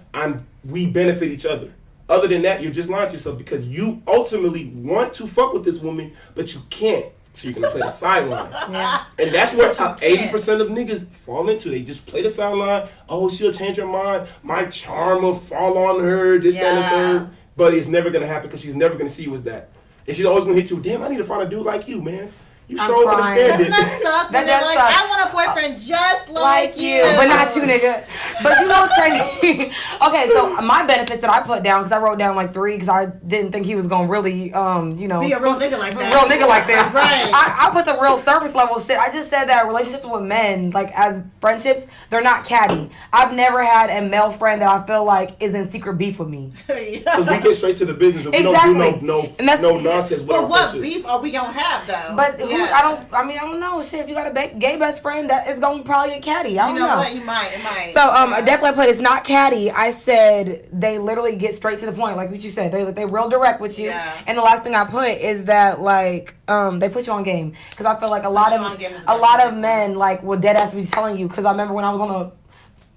we benefit each other. Other than that, you're just lying to yourself because you ultimately want to fuck with this woman, but you can't. So you're gonna play the sideline. Yeah. And that's where 80% of niggas fall into. They just play the sideline. Oh, she'll change her mind. My charm will fall on her, this, that, and the third. But it's never gonna happen because she's never gonna see you as that. And she's always gonna hit you, damn, I need to find a dude like you, man. You so understand it. Doesn't that suck? That does suck. I want a boyfriend just like you. But not you, nigga. But you know what's crazy? Okay, so my benefits that I put down, because I wrote down like 3, because I didn't think he was going to really, be a real nigga like that. Real nigga like that. Right. I put the real surface level shit. I just said that relationships with men, like as friendships, they're not catty. I've never had a male friend that I feel like is in secret beef with me. Because we get straight to the business and we don't do no nonsense. But what beef are we going to have, though? But I don't know. Shit, if you got a gay best friend, that is going to probably get catty. I don't know. What? You might. It might. So, I definitely put it's not catty. I said they literally get straight to the point, like what you said. They real direct with you. Yeah. And the last thing I put is that like they put you on game because I feel like a lot of men like will dead ass be telling you because I remember when I was on a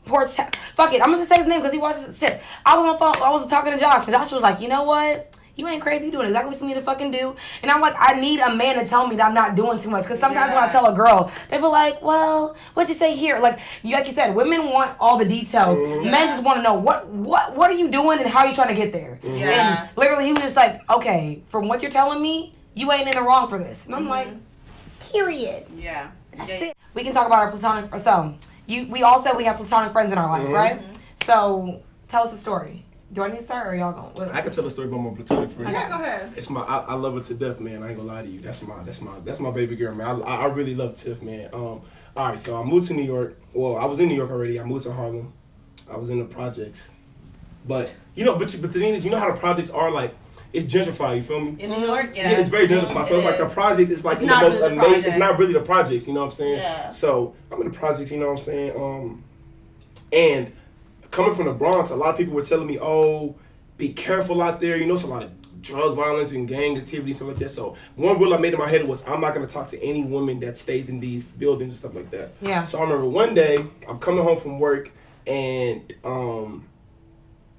porch. Fuck it, I'm gonna just say his name because he watches shit. I was on the phone. I was talking to Josh and Josh was like, you know what? You ain't crazy. You doing exactly what you need to fucking do. And I'm like, I need a man to tell me that I'm not doing too much. Because sometimes when I tell a girl, they be like, well, what'd you say here? Like you said, women want all the details. Mm-hmm. Men just want to know what are you doing and how are you trying to get there. Yeah. And literally he was just like, okay, from what you're telling me, you ain't in the wrong for this. And I'm like, period. Yeah. That's it. We can talk about our platonic. So we all said we have platonic friends in our life, right? So tell us a story. Do I need to start or y'all going? I can tell a story about my platonic friend. Yeah, go ahead. It's I love her to death, man. I ain't gonna lie to you. That's my baby girl, man. I really love Tiff, man. All right, so I moved to New York. Well, I was in New York already. I moved to Harlem. I was in the projects, but but the thing is, you know how the projects are like. It's gentrified. You feel me? In New York, yeah. Yeah, it's very gentrified. So it's like the projects. It's like the most amazing. It's not really the projects. You know what I'm saying? Yeah. So I'm in the projects. You know what I'm saying? And coming from the Bronx, a lot of people were telling me, oh, be careful out there. You know, it's a lot of drug violence and gang activity and stuff like that. So one rule I made in my head was I'm not going to talk to any woman that stays in these buildings and stuff like that. Yeah. So I remember one day I'm coming home from work and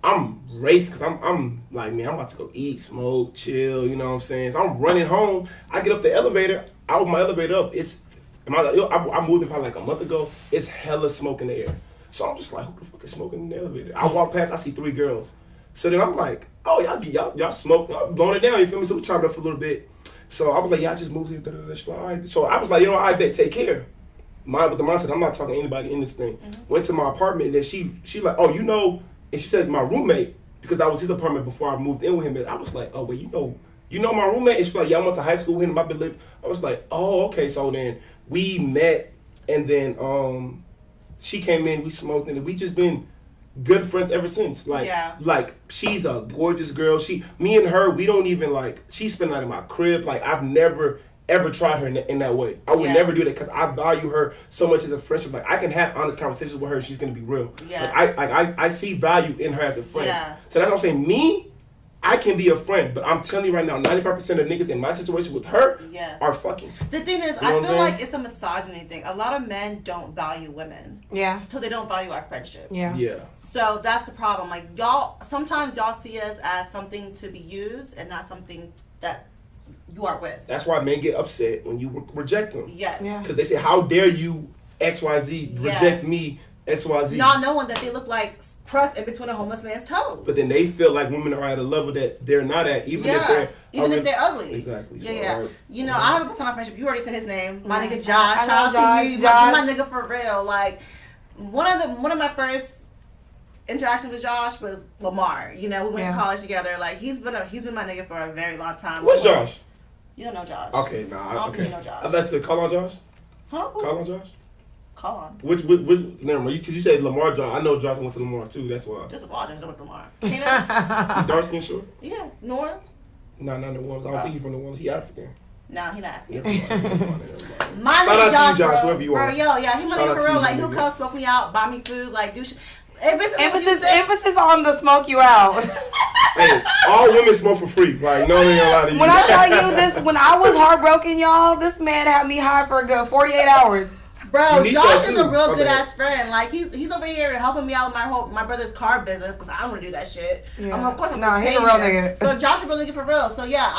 I'm racing because I'm like, man, I'm about to go eat, smoke, chill. You know what I'm saying? So I'm running home. I get up the elevator. I open my elevator up. I moved in probably like a month ago. It's hella smoke in the air. So I'm just like, who the fuck is smoking in the elevator? I walk past, I see 3 girls. So then I'm like, oh, y'all smoke, y'all blowing it down, you feel me? So we chopped it up for a little bit. So I was like, y'all just moved here, all right. So I was like, I bet, take care. With the mindset, I'm not talking to anybody in this thing. Mm-hmm. Went to my apartment, and then she like, oh, and she said my roommate, because that was his apartment before I moved in with him. And I was like, oh, wait, you know my roommate? And she's like, yeah, I went to high school with him, I've been living. I was like, oh, okay. So then we met, and then she came in, we smoked, and we just been good friends ever since. Like she's a gorgeous girl. Me and her, we don't even she spent the night in my crib. Like I've never ever tried her in that way. I would never do that because I value her so much as a friendship. Like I can have honest conversations with her. She's gonna be real. Yeah. I see value in her as a friend. Yeah. So that's what I'm saying. I can be a friend, but I'm telling you right now, 95% of niggas in my situation with her are fucking. The thing is, I feel like it's a misogyny thing. A lot of men don't value women. Yeah. So they don't value our friendship. Yeah. Yeah. So that's the problem. Like sometimes y'all see us as something to be used and not something that you are with. That's why men get upset when you reject them. Yes. Because they say, how dare you XYZ reject me XYZ. Not knowing that they look like crust in between a homeless man's toes. But then they feel like women are at a level that they're not at, even if they're ugly. Exactly. So, I have a platonic friendship. You already said his name. My nigga Josh. Shout out to you. My nigga for real. Like one of my first interactions with Josh was Lamar. We went to college together. Like he's been my nigga for a very long time. What's Josh? You don't know Josh. Okay, nah. I don't think you know Josh. I'd like to call on Josh. Huh? Call on Josh. Call on. Which never mind. Because you said Lamar Josh. I know Josh went to Lamar too. That's why. Just Lamar. Just went to Lamar. He dark skin short? Yeah. New Orleans? Nah, not New Orleans. I don't think he's from New Orleans. He African. Nah, he not African. Never mind. My nigga Shout out to you, Josh, whoever you are. Bro, he my nigga for real. Like, he'll come smoke me out, buy me food, like, do shit. Emphasis on the smoke you out. Hey, all women smoke for free. Like, no, they ain't allowed to use. When I tell you this, when I was heartbroken, y'all, this man had me high for a good 48 hours. Bro, Josh is a real good ass friend. Like he's over here helping me out with my brother's car business because I don't want to do that shit. Yeah. Of course I'm nah, he's a real nigga. So Josh is really good for real. So yeah,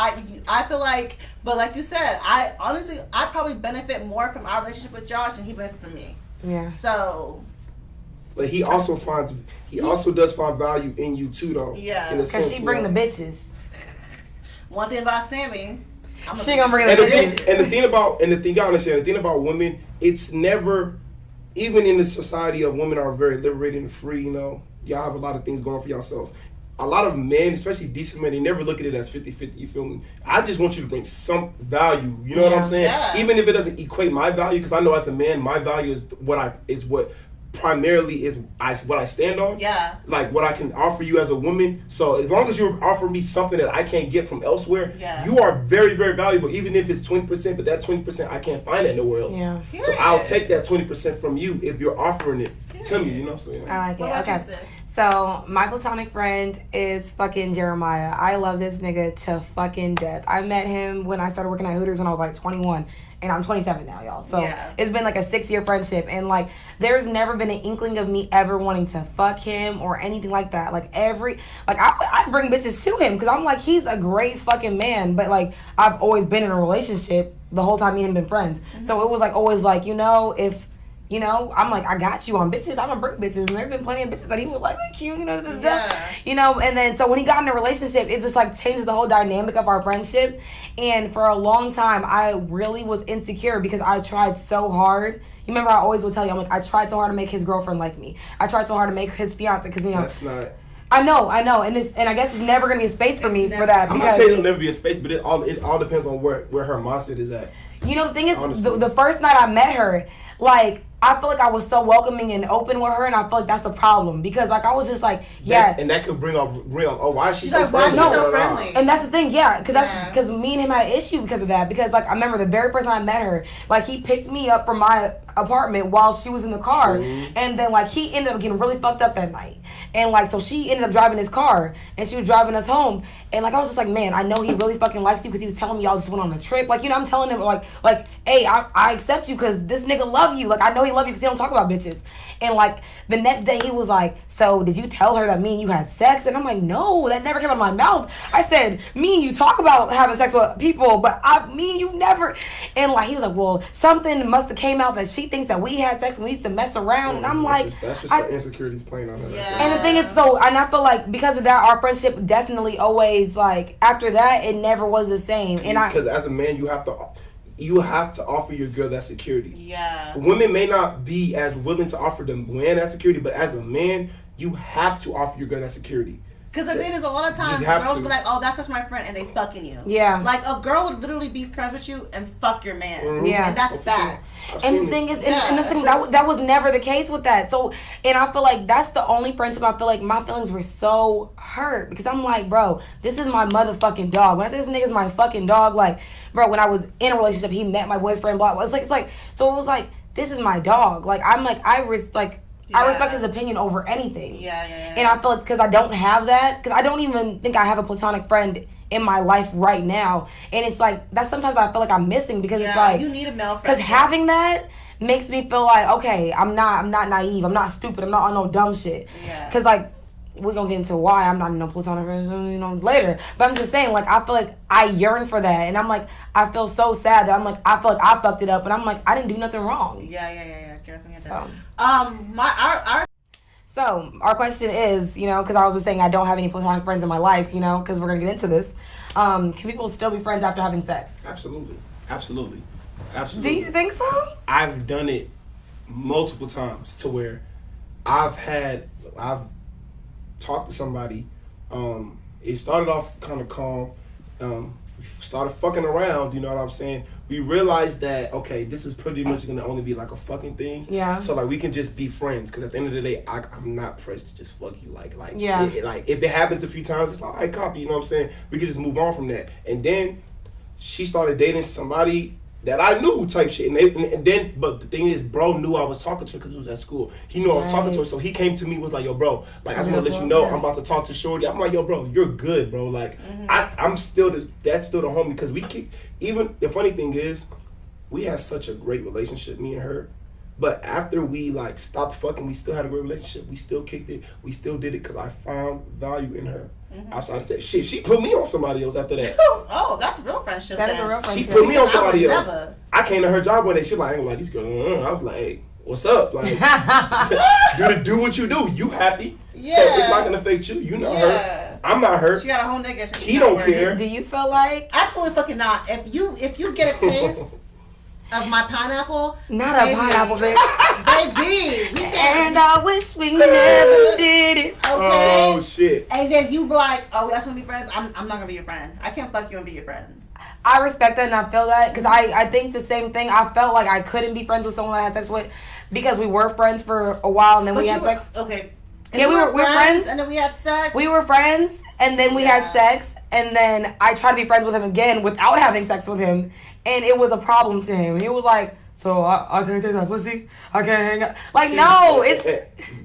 I feel like, but like you said, I probably benefit more from our relationship with Josh than he benefits from me. Yeah. So. But he also does find value in you too, though. Yeah. Because she bring the bitches. One thing about Sammy. She gonna bring the bitches. And the thing y'all understand, the thing about women, it's never, even in the society of women are very liberated and free, you know, y'all have a lot of things going for yourselves. A lot of men, especially decent men, they never look at it as 50-50, you feel me? I just want you to bring some value, you know what I'm saying? Yeah. Even if it doesn't equate my value, because I know as a man, my value is what primarily is what I stand on. Yeah. Like what I can offer you as a woman. So as long as you offer me something that I can't get from elsewhere, you are very, very valuable. Even if it's 20%, but that 20% I can't find it nowhere else. Yeah. So I'll take that 20% from you if you're offering it to me, you know? So yeah. I like it. Okay. So my platonic friend is fucking Jeremiah. I love this nigga to fucking death. I met him when I started working at Hooters when I was like 21. And I'm 27 now, y'all. So it's been like a 6-year friendship. And like, there's never been an inkling of me ever wanting to fuck him or anything like that. Like I bring bitches to him because I'm like, he's a great fucking man. But like, I've always been in a relationship the whole time me and him been friends. Mm-hmm. So it was like always like, I'm like, I got you on bitches. I'm gonna bring bitches, and there've been plenty of bitches that he was like, cute, And then so when he got in a relationship, it just like changes the whole dynamic of our friendship. And for a long time, I really was insecure because I tried so hard. You remember, I always would tell you, I'm like, I tried so hard to make his girlfriend like me. I tried so hard to make his fiance because That's not. I know, and I guess it's never gonna be a space for me for that. I'm not saying it'll never be a space, but it all depends on where her mindset is at. You know, the thing is, the first night I met her, like, I feel like I was so welcoming and open with her, and I feel like that's the problem because, like, I was just like, and that could bring up, why is she so friendly? So friendly? And that's the thing, because me and him had an issue because of that. Because, like, I remember the very first time I met her, like, he picked me up from my apartment while she was in the car, and then, like, he ended up getting really fucked up that night. And, like, so she ended up driving his car, and she was driving us home. And, like, I was just like, man, I know he really fucking likes you because he was telling me y'all just went on a trip. Like, I'm telling him, like, hey, I accept you because this nigga love you. Like, I know he love you because he don't talk about bitches. And, like, the next day he was like, so did you tell her that me and you had sex? And I'm like, no, that never came out of my mouth. I said, me and you talk about having sex with people, but me and you never. And, like, he was like, well, something must have came out that she thinks that we had sex and we used to mess around. And I'm like, that's just her insecurities playing on her. Yeah. And the thing is, and I feel like because of that, our friendship definitely always, like, after that, it never was the same. And because as a man, you have to offer your girl that security. Yeah. Women may not be as willing to offer the man that security, but as a man, you have to offer your girl that security. Because the thing is, a lot of times girls be like, oh, that's just my friend, and they fucking you. Yeah. Like, a girl would literally be friends with you and fuck your man. Mm-hmm. Yeah. And that's facts. And the thing is, and the thing, that was never the case with that. So, and I feel like that's the only friendship I feel like my feelings were so hurt. Because I'm like, bro, this is my motherfucking dog. When I say this nigga's my fucking dog, like, bro, when I was in a relationship, he met my boyfriend, blah, blah. It's like, so it was like, this is my dog. Like, I'm like, I respect his opinion over anything. Yeah. And I feel like because I don't have that, because I don't even think I have a platonic friend in my life right now. And it's like, that's sometimes I feel like I'm missing because it's like, you need a male friend. Because having that makes me feel like, okay, I'm not naive. I'm not stupid. I'm not on no dumb shit. Yeah. Because, like, we're going to get into why I'm not in no platonic friend, later. But I'm just saying, like, I feel like I yearn for that. And I'm like, I feel so sad that I'm like, I feel like I fucked it up. And I'm like, I didn't do nothing wrong. Yeah. So, So our question is, because I was just saying I don't have any platonic friends in my life, because we're going to get into this. Can people still be friends after having sex? Absolutely. Do you think so? I've done it multiple times to where I've talked to somebody. It started off kind of calm. We started fucking around, you know what I'm saying? We realized that, okay, this is pretty much going to only be like a fucking thing. Yeah. So, like, we can just be friends. Because at the end of the day, I'm not pressed to just fuck you. Like, yeah. If it happens a few times, it's like, all right, copy, you know what I'm saying? We can just move on from that. And then she started dating somebody that I knew type shit. And then, but the thing is, bro knew I was talking to her because it was at school. He knew I was talking to her, so he came to me was like, yo, bro, like I just want to let you know I'm about to talk to Shorty. I'm like, yo, bro, you're good, bro. Like I'm still that's still the homie because we keep. Even the funny thing is, we had such a great relationship, me and her. But after we like stopped fucking, we still had a great relationship. We still kicked it. We still did it because I found value in her. Outside of that shit, she put me on somebody else after that. Oh, that's real friendship. That is a real friendship. She put me on somebody else. Never. I came to her job one day. She was like, I ain't gonna lie, these girls. I was like, hey, what's up? Like, do what you do. You happy? Yeah. So it's not gonna affect you. You not hurt. I'm not hurt. She got a whole nigga. He don't care. Do you feel like? Absolutely fucking not. If you get a taste of my pineapple, Not a pineapple, bitch. baby, we And I wish we never did it. Okay. Oh shit. And then you be like, oh, we just want to be friends. I'm not gonna be your friend. I can't fuck you and be your friend. I respect that and I feel that because I think the same thing. I felt like I couldn't be friends with someone I had sex with because we were friends for a while and then we had sex. Okay. Yeah, we were friends and then we had sex. We were friends and then we had sex and then I tried to be friends with him again without having sex with him and it was a problem to him. He was like, so I can't take that pussy? I can't hang out? Like, no, it's...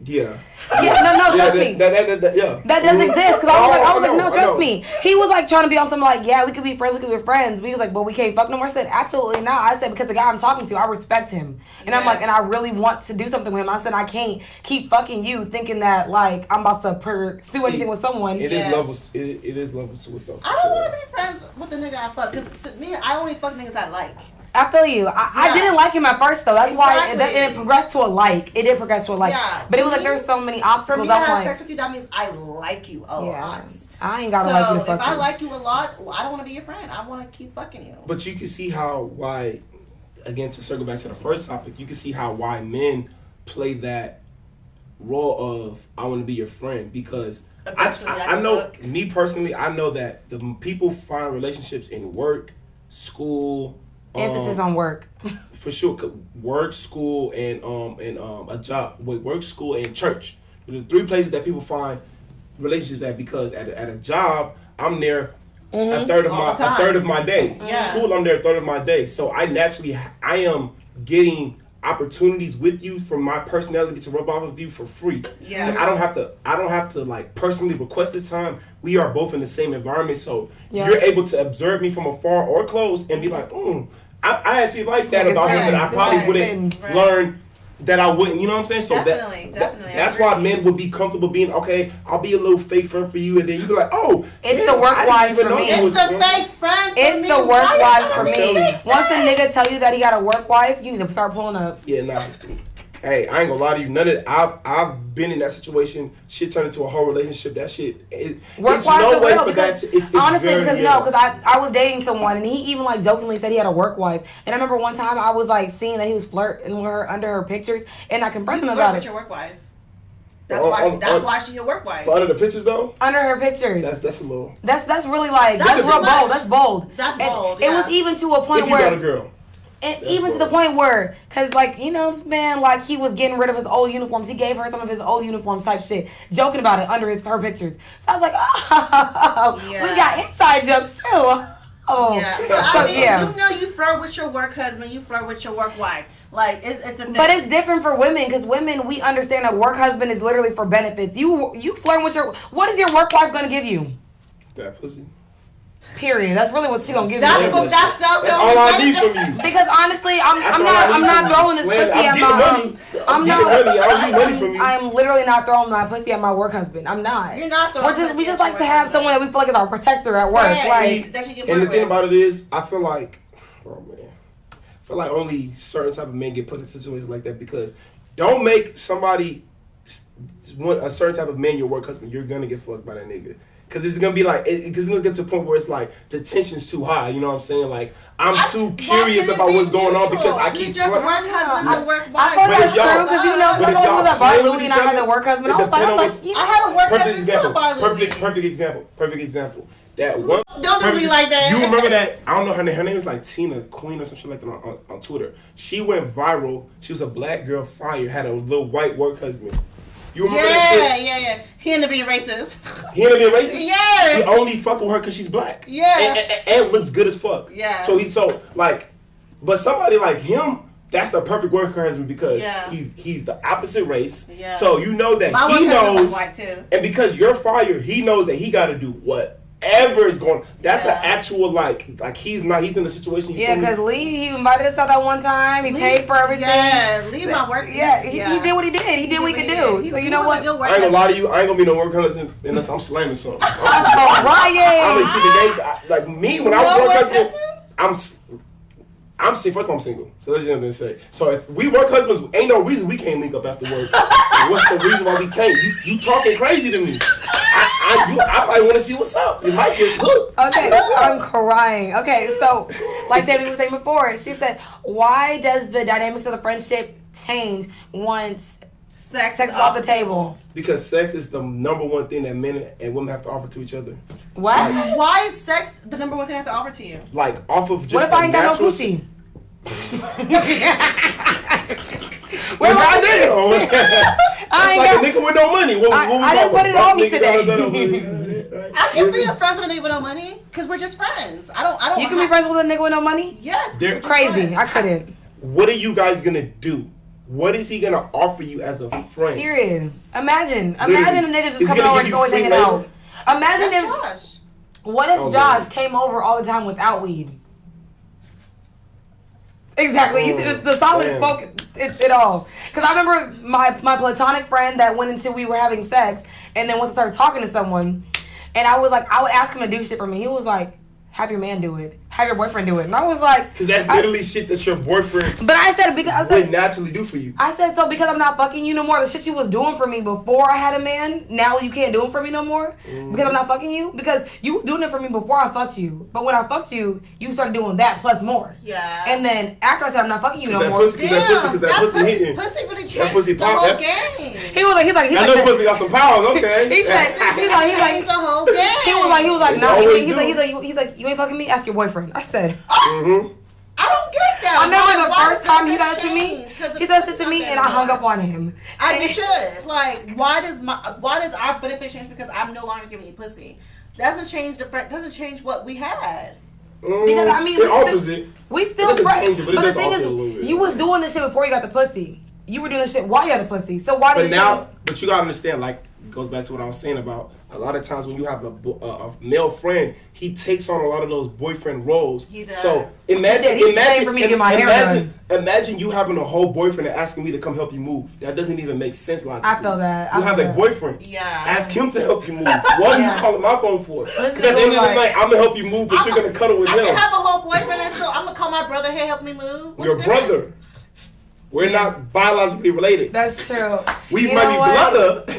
Yeah. Yeah, no, trust me. Yeah. That doesn't exist. Because I was like, no, trust me. He was like trying to be on something like, yeah, we could be friends, we could be friends. But he was like, but we can't fuck no more. I said, absolutely not. I said, because the guy I'm talking to, I respect him. And I'm like, and I really want to do something with him. I said, I can't keep fucking you thinking that, like, I'm about to pursue anything with someone. It is levels. It is levels to it, though. I don't want to be friends with the nigga I fuck. Because to me, I only fuck niggas I like. I feel you. I didn't like him at first though. That's why it progressed to a like. It did progress to a like. Yeah. But it was like there's so many obstacles. For me to have sex with you, that means I like you a lot. I ain't gotta like you to fuck if I you. like you a lot, well, I don't want to be your friend. I want to keep fucking you. But you can see why, again, to circle back to the first topic, you can see why men play that role of I want to be your friend because I know me personally. I know that the people find relationships in work, school. Emphasis on work. For sure, work, school, and a job. Work, school, and church. The three places that people find relationships at because at a job I'm there a third of my day. Yeah. School I'm there a third of my day. So I am getting opportunities with you for my personality to rub off of you for free. Yeah. Like, I don't have to like personally request this time. We are both in the same environment, so you're able to observe me from afar or close and be like, I actually like that about him, but I probably wouldn't learn that I wouldn't. You know what I'm saying? So definitely. That's why men would be comfortable being okay. I'll be a little fake friend for you, and then you be like, oh, it's the work wives for me. It's the fake friend. It's the work wives for me. Once a nigga tell you that he got a work wife, you need to start pulling up. Yeah, nah. Hey, I ain't gonna lie to you. None of I've been in that situation. Shit turned into a whole relationship. That shit. It's no way for that. It's honestly, because I was dating someone and he even like jokingly said he had a work wife. And I remember one time I was like seeing that he was flirting with her under her pictures, and I confronted him about it. Your work wife. That's why she your work wife. Under the pictures though. Under her pictures. That's a little. That's really like that's real bold. That's bold. That's bold. It was even to a point if you where. got a girl. And even to the point where, because, like, you know, this man, like, he was getting rid of his old uniforms. He gave her some of his old uniforms type shit, joking about it under her pictures. So I was like, we got inside jokes, too. Oh. Yeah. So, you know you flirt with your work husband, you flirt with your work wife. Like, it's a thing. But it's different for women, because women, we understand a work husband is literally for benefits. You flirt with what is your work wife going to give you? That pussy. Period. That's really what she gonna give that's you. That's all I need from you. Because honestly, I'm not throwing this pussy at my. I'm literally not throwing my pussy at my work husband. I'm not. You're not throwing. We just like to have someone that we feel like is our protector at work. Yeah, like, and the thing about it is, I feel like, only certain type of men get put in situations like that because don't make somebody a certain type of man your work husband. You're gonna get fucked by that nigga. Because it's going to be like, it's going to get to a point where it's like, the tension's too high, you know what I'm saying? Like, I'm too curious about what's going on because I keep... just work husbands and work wives. I thought that's true because, you know, when I was at Bar Louie and I had a work husband, I was like, I had a work husband too at Bar Louie. Perfect example. That one... Don't do me like that. You remember that? I don't know her name. Her name is like Tina Queen or some shit like that on Twitter. She went viral. She was a black girl fire, had a little white work husband. You remember that shit? Yeah. He ended up being racist. Yes. He only fuck with her because she's black. Yeah. And looks good as fuck. Yeah. So But somebody like him, that's the perfect work husband because Yeah. he's the opposite race. Yeah. So you know that My he work husband was knows, white too. and because you're fired, he knows that he got to do whatever is going. That's Yeah. an actual like he's in a situation. Yeah, because Lee, he invited us out that one time. He paid for everything. Yeah, Lee my work. Yeah, he did what he did. He did what he could do. So you know what? I ain't gonna lie to you. I ain't gonna be no work husband unless I'm slamming something. I'm I'm Ryan. gonna keep the games. Like me, when I was work husband, I'm single. First of all, I'm single. So let's just say. So if we work husbands, ain't no reason we can't link up after work. What's the reason why we can't? You talking crazy to me. I might want to see what's up. You might get hooked. Okay, I'm crying. Okay, so like Sammy was saying before, she said, why does the dynamics of the friendship change once sex is off the table? Because sex is the number one thing that men and women have to offer to each other. What? Why is sex the number one thing I have to offer to you? Like off of just What if I ain't got no pussy? Well, goddamn. That's like a nigga with no money. I didn't put it on me today. I can be a friend with a nigga with no money because we're just friends. I don't. You can be friends with a nigga with no money? Yes. They're crazy. Friends. I couldn't. What are you guys gonna do? What is he gonna offer you as a friend? Period. Imagine a Literally. nigga just He's coming gonna over give and you always free hanging labor? out. Imagine That's if. Josh. What if Oh, Josh man. came over all the time without weed? Exactly. You see, the silence Man. spoke it all. Because I remember my platonic friend that went until we were having sex, and then once I started talking to someone, and I would ask him to do shit for me. He was like, have your man do it. Have your boyfriend do it. And I was like... Because that's literally shit that your boyfriend But I said, because would naturally do for you. I said, so because I'm not fucking you no more, the shit you was doing for me before I had a man, now you can't do it for me no more? Because I'm not fucking you? Because you was doing it for me before I fucked you. But when I fucked you, you started doing that plus more. Yeah. And then after I said I'm not fucking you no more... Pussy hitting. Pussy really That changed pussy the pop. whole That game. He was like, little pussy got some powers, okay. He said, Changed the whole game. he was like, They nah, always he's like, you ain't fucking me? Ask your boyfriend. I said... Mm-hmm. I don't get that. I remember the Why first does time he this said it to me, change? 'Cause the he said shit pussy's to not me there and I hung anymore. up on him. As you should. Like, why does our benefit change because I'm no longer giving you pussy? Doesn't change doesn't change what we had. Because I mean, it alters it. We still It doesn't friends. change it, but it But the does thing alter it a little is, bit. you was doing this shit before you got the pussy. You were doing this shit while you had the pussy. So why did But you gotta understand, like, it goes back to what I was saying about a lot of times when you have a male friend, he takes on a lot of those boyfriend roles. He does. So He paid for me to get my hair imagine you having a whole boyfriend and asking me to come help you move. That doesn't even make sense logically. I feel that. You have a boyfriend. Yeah. Ask him to help you move. What are you calling my phone for? Because at the end of the like- night, I'm gonna help you move, but you're gonna cuddle with I him. can have a whole boyfriend and still I'm gonna call my brother, hey, help me move. What's Your the difference? brother. We're not biologically related. That's true. We You might know be what? brother. You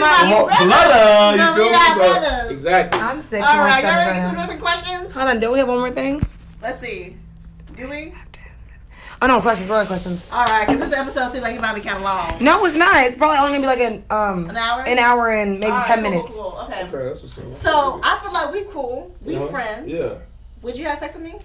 might be Blooder, No, you we feel got me? But- brothers. Exactly. I'm sick. All right, y'all ready to get some different questions? Hold on, do we have one more thing? Let's see. Do we? Oh no, questions, real questions. All right, because this episode seems like it might be kind of long. No, it's not. It's probably only gonna be like An hour? an hour and maybe All right, 10 cool, minutes. Cool. Okay. Okay, that's what's up. So I feel like we cool. We Uh-huh. friends. Yeah. Would you have sex with me?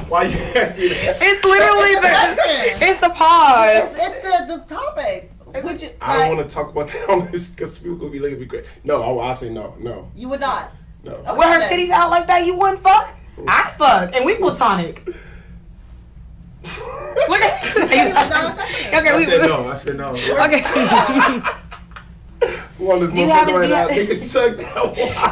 Why you ask me that? It's literally Question. it's the pause. It's the topic. Would you? I don't Like, want to talk about that on this because people gonna be looking at me crazy. No, I say no. you would not. No. Okay, With her then. titties out like that, you wouldn't fuck? I fuck, and we platonic. Look at You would not have sex with me. Okay, I said no. Okay. Who on this Do you have motherfucker any- right do you now? have- They can check that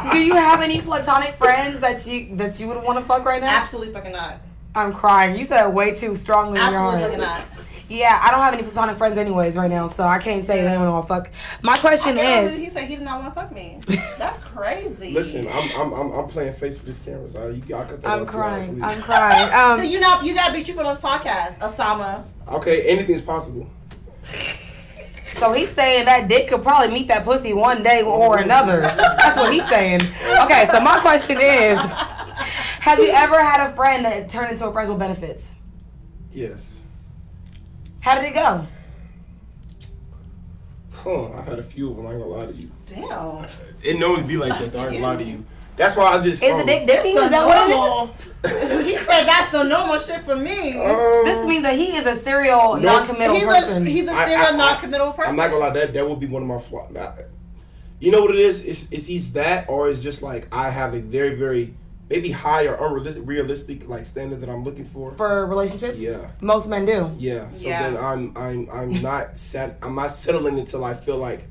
one. Do you have any platonic friends that you would want to fuck right now? Absolutely fucking not. I'm crying. You said it way too strongly in your Absolutely heart. fucking not. Yeah, I don't have any platonic friends anyways right now, so I can't say anyone want to fuck. My question is, He said he did not want to fuck me. That's crazy. Listen, I'm playing face for this camera, so you gotta cut that I'm out too, crying. please. I'm crying. So you gotta be truthful on this podcast, Osama. Okay, anything's possible. So he's saying that dick could probably meet that pussy one day or another. That's what he's saying. Okay, so my question is, have you ever had a friend that turned into a friend with benefits? Yes. How did it go? I've had a few of them. I ain't gonna lie to you. Damn. It normally be like that. I ain't gonna lie to you. That's why I just. Is the dick dirty? Is that what it is? He said that's the normal shit for me. This means that he is a serial non-committal person. He's a serial non-committal person. I'm not gonna lie. That would be one of my flaws. You know what it is? It's either that or it's just like I have a very, very maybe high or unrealistic like standard that I'm looking for. For relationships? Yeah. Most men do. Yeah. So then I'm not settling until I feel like,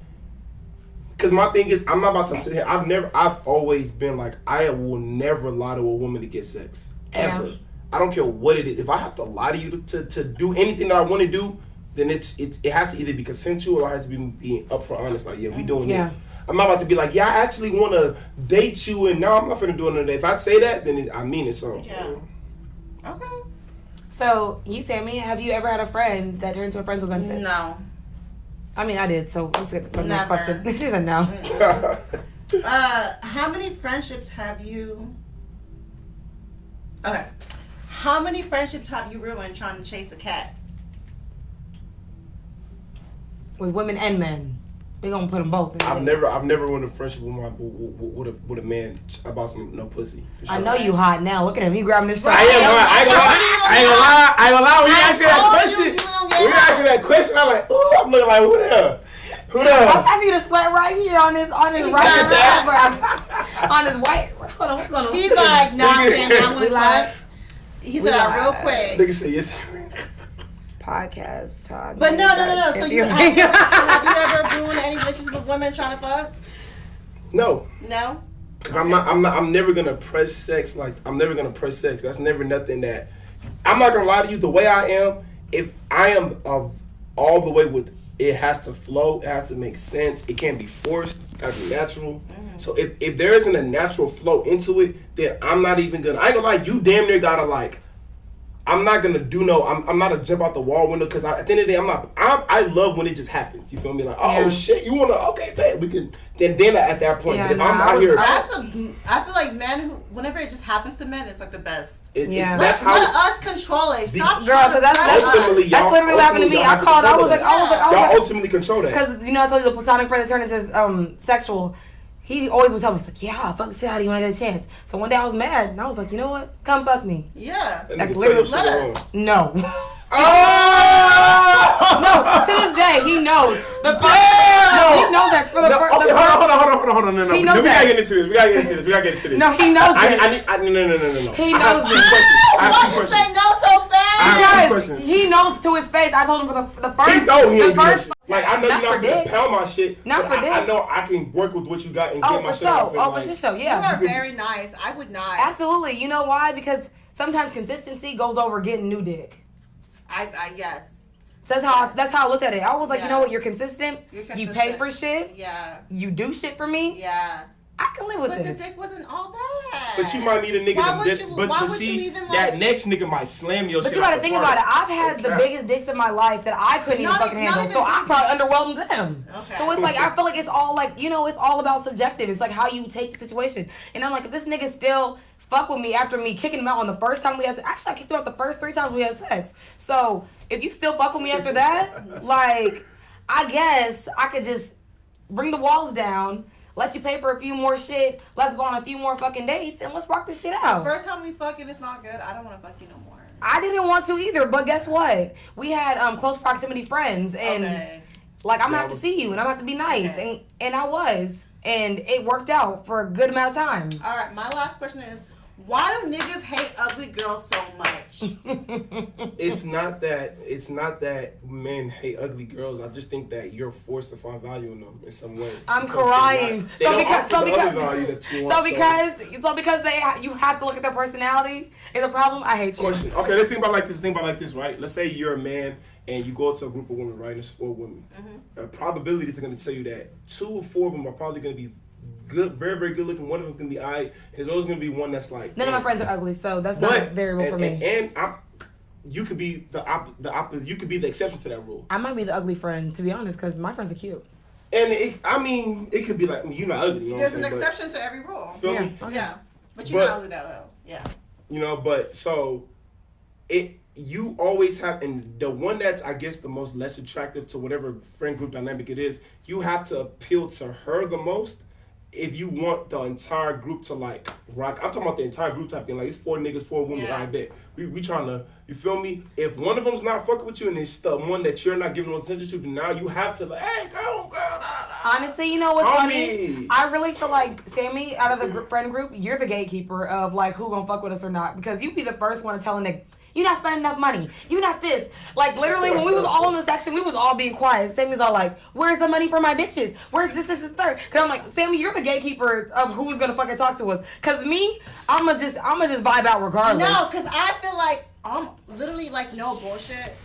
because my thing is, I'm not about to sit here. I've always been like, I will never lie to a woman to get sex. Ever. Yeah. I don't care what it is. If I have to lie to you to do anything that I want to do, then it has to either be consensual or it has to be upfront honest. Like, yeah, we doing this. I'm not about to be like, yeah, I actually want to date you, and now I'm not finna do it. If I say that, then I mean it. So yeah. Okay. So you, Sammy, have you ever had a friend that turned into a friends with benefits? No. I mean, I did. So let's get the next question. She said no. How many friendships have you? Okay. How many friendships have you ruined trying to chase a cat? With women and men. We gonna put them both in. I've never ruined a friendship with a man about some no pussy. For sure. I know you hot now. Look at him. He grabbing his shit. I ain't gonna lie. When you asked that question, I'm like, ooh, I'm looking like, who the hell? I see the sweat right here on his right eyebrow. On his white. Hold on, what's going on? He's like, nah, I'm gonna lie. He said that real quick. Nigga say yes. Podcast talk. But no. So have you ever ruined any relationships with women trying to fuck? No. No. Because I'm never gonna press sex. That's never nothing that. I'm not gonna lie to you. The way I am, if I am all the way with, it has to flow. It has to make sense. It can't be forced. It has to be natural. Mm-hmm. So if there isn't a natural flow into it, then I'm not even gonna. I ain't gonna lie. You damn near gotta like. I'm not gonna do no. I'm not a jump out the wall window because at the end of the day, I love when it just happens. You feel me? Like, oh shit, you wanna? Okay, bet we can. Then at that point, but if I'm out here, I feel like men whenever it just happens to men, it's like the best. That's how. Let us control it. Stop, girl. Because that's literally what happened to me. I called. I was like, y'all ultimately control that. Because I told you the platonic friend that turned into sexual. He always would tell me, he's like, yeah, fuck the shit out of you when I get a chance. So one day I was mad, and I was like, you know what? Come fuck me. Yeah. That's literally, let us. No. Oh! No, to this day, he knows. No, he knows that for the first time. Okay, hold on. No. He knows We gotta get into this. We gotta get into this. No, he knows that. No. He knows I have 2 questions. Why you say no so fast? Because he knows to his face. I told him for the first. He know he ain't the first. Like, I know you're not gonna pound my shit. Not for dick. I know I can work with what you got and get my shit off. For sure, yeah. You are very nice. I would not. Absolutely. You know why? Because sometimes consistency goes over getting new dick. Yes. So that's how I looked at it. I was like, you know what? You're consistent. You pay for shit. Yeah. You do shit for me. Yeah. I can live with this. But the dick wasn't all that. But you might need a nigga that next nigga might slam your shit. But you gotta think about it. I've had the biggest dicks in my life that I couldn't even fucking handle. So I probably underwhelmed them. Okay. So it's like, I feel like it's all like, it's all about subjective. It's like how you take the situation. And I'm like, if this nigga still fuck with me after me kicking him out on the first time we had sex. Actually, I kicked him out the first 3 times we had sex. So if you still fuck with me after that, like, I guess I could just bring the walls down, let you pay for a few more shit, let's go on a few more fucking dates, and let's rock this shit out. The first time we fucking, it's not good. I don't want to fuck you no more. I didn't want to either, but guess what? We had close proximity friends, and like, I'm gonna have to see you, and I'm gonna have to be nice, and I was, and it worked out for a good amount of time. All right, my last question is, why do niggas hate ugly girls so much? It's not that men hate ugly girls. I just think that you're forced to find value in them in some way. I'm crying. So because you have to look at their personality is a problem. I hate you. Question. Okay, let's think about like this, right? Let's say you're a man and you go to a group of women, right? And there's 4 women. Mm-hmm. Probabilities are going to tell you that 2 or 4 of them are probably going to be good, very, very good looking. One of them's gonna be alright. There's always gonna be one that's like. None of my friends are ugly, so that's not variable for me. And you could be the opposite. You could be the exception to that rule. I might be the ugly friend, to be honest, because my friends are cute. And it could be like you're not ugly. You know There's an exception to every rule. Feel me? Okay. Yeah, but you're not ugly that well. Yeah. But so you always have, and the one that's I guess the most less attractive to whatever friend group dynamic it is, you have to appeal to her the most. If you want the entire group to like rock, I'm talking about the entire group type thing. Like, it's 4 niggas, 4 women. Yeah. I bet we trying to. You feel me? If one of them's not fucking with you and it's the one that you're not giving no attention to, then now you have to like, hey, girl. Honestly, you know what's Homie. funny? I really feel like, Sammy, out of the friend group, you're the gatekeeper of like who gonna fuck with us or not. Because you be the first one to tell a nigga, you not spending enough money. You not this. Like literally when we was all in the section, we was all being quiet. Sammy's all like, where's the money for my bitches? Where's this, and third? Cause I'm like, Sammy, you're the gatekeeper of who's gonna fucking talk to us. Cause me, I'ma just vibe out regardless. No, cause I feel like I'm literally like no bullshit.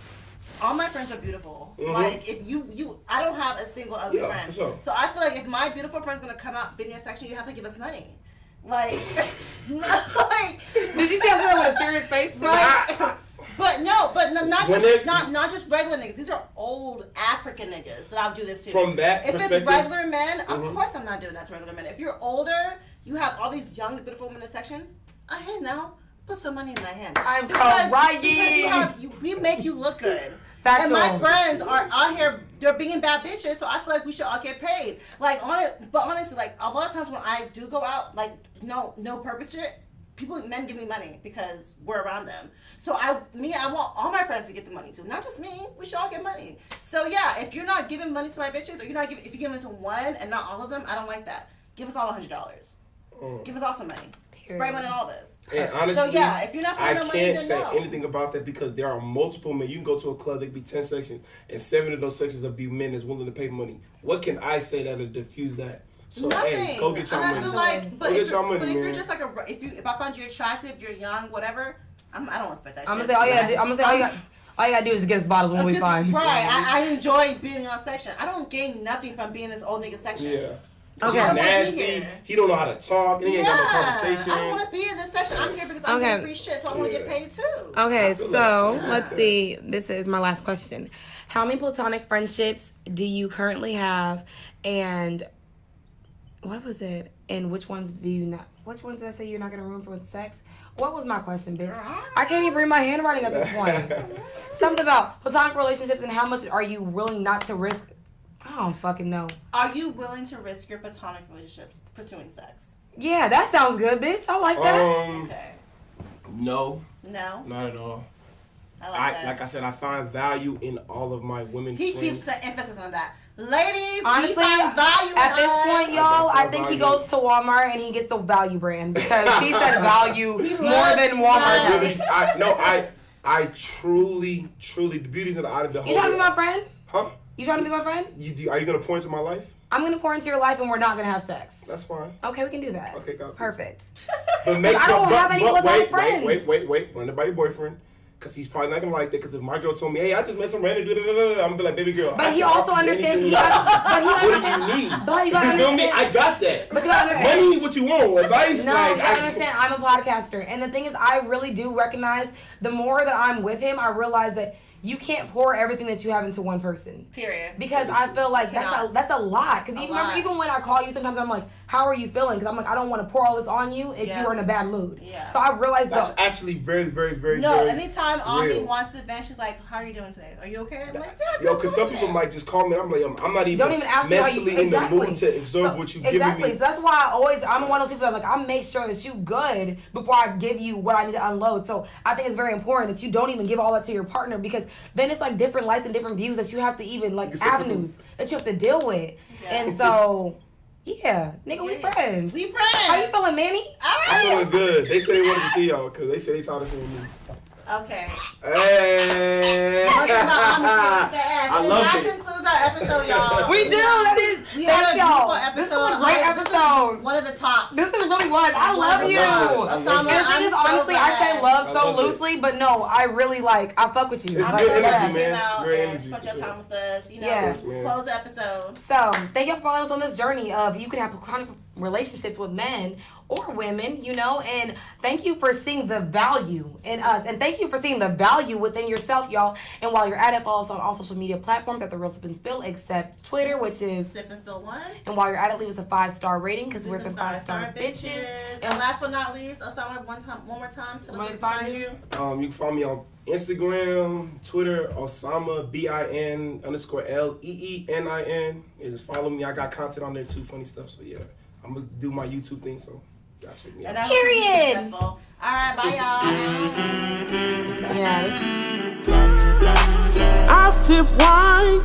All my friends are beautiful. Mm-hmm. Like if you I don't have a single ugly friend. For sure. So I feel like if my beautiful friend's gonna come out in your section, you have to give us money. Like, no, like. Did you see I said that with a serious face? Right? But not just regular niggas. These are old African niggas that I'll do this to. From that if perspective, it's regular men, of course I'm not doing that to regular men. If you're older, you have all these young, beautiful women in the section. Hey, now put some money in my hand. I'm crying. Because we make you look good. Factual. And my friends are out here, they're being bad bitches, so I feel like we should all get paid. Like, honestly, like, a lot of times when I do go out, like, no purpose shit, men give me money because we're around them. So I want all my friends to get the money too. Not just me, we should all get money. So yeah, if you're not giving money to my bitches, or if you give it to one and not all of them, I don't like that. Give us all $100. Give us all some money. Spray money on all this. And honestly, so yeah, if you're not spending no money, I can't then say no. anything about that because there are multiple men. You can go to a club, there could be 10 sections, and 7 of those sections will be men that's willing to pay money. What can I say that'll diffuse that? So nothing. Hey, go get your money. I feel like, but if you're just like if I find you attractive, you're young, whatever, I don't want to spend that. I'm gonna say all you gotta do is get us bottles when we find. Right, I enjoy being in our section. I don't gain nothing from being in this old nigga section. Yeah. Okay. He's nasty. He don't know how to talk. And he ain't got no conversation. I don't want to be in this section. I'm here because I'm getting free shit, so I want to get paid too. Okay, so let's see. This is my last question. How many platonic friendships do you currently have, and what was it? And which ones do you not? Which ones did I say you're not gonna ruin for sex? What was my question, bitch? I can't even read my handwriting at this point. Something about platonic relationships and how much are you willing not to risk? I don't fucking know. Are you willing to risk your platonic relationships pursuing sex? Yeah, that sounds good, bitch. I like that. Okay. No. No? Not at all. I like that. Like I said, I find value in all of my women friends. He keeps the emphasis on that. Ladies, honestly, we find value at this point, y'all, I think he goes to Walmart and he gets the value brand because he said value more than Walmart. I truly, the beauty's in the eye of the beholder. You trying to be my friend? Huh? You trying to be my friend? Are you going to pour into my life? I'm going to pour into your life and we're not going to have sex. That's fine. Okay, we can do that. Okay, got it. Perfect. But I don't have any platonic friends. Wait. Run it by your boyfriend. Because he's probably not going to like that. Because if my girl told me, hey, I just met some random dude, I'm going to be like, baby girl. But he also understands. What do you need? But you gotta feel me? I got that. But you gotta understand. Money, what you want. Advice, no, you gotta understand, I'm a podcaster. And the thing is, I really do recognize the more that I'm with him, I realize that you can't pour everything that you have into one person. Period. Because I feel like that's a lot. Because even when I call you, sometimes I'm like, how are you feeling? Because I'm like, I don't want to pour all this on you if you're in a bad mood. Yeah. So I realized that's actually very, very, very no, very anytime Ami wants to vent, she's like, how are you doing today? Are you okay? I'm like, yeah, yo, because some people might just call me. I'm like, I'm not even, don't even ask mentally in the mood to absorb what you're giving me. Exactly. So that's why I'm one of those people that I make sure that you good before I give you what I need to unload. So I think it's very important that you don't even give all that to your partner because then it's like different lights and different views that you have to even avenues that you have to deal with. Yeah. And so yeah, nigga, we friends. We friends. How you feeling, Manny? All right. I'm feeling good. They said they wanted to see y'all because they said they tired of seeing me. Okay. Hey. I love it. That concludes our episode, y'all. We do. That is. We had a beautiful episode. This was a great episode. One of the tops. This is really was. I love you. Osama, and the thing is, honestly, I say love so loosely, but no, I really I fuck with you. It's good energy, man. Great energy. Spend your time with us. Close the episode. So, thank you for following us on this journey of you can have platonic relationships with men or women, and thank you for seeing the value in us, and thank you for seeing the value within yourself, y'all. And while you're at it, follow us on all social media platforms at The Real Sip and Spill, except Twitter, which is Sip and Spill 1. And while you're at it, leave us a 5-star rating because we're some 5-star bitches. And last but not least, Osama, one more time, tell us where to find you. You can find me on Instagram, Twitter, Osama BIN_LEENIN. Just follow me. I got content on there too, funny stuff. So yeah, I'm gonna do my YouTube thing. So y'all check me out. Period. All right, bye y'all. Yes. I sip wine.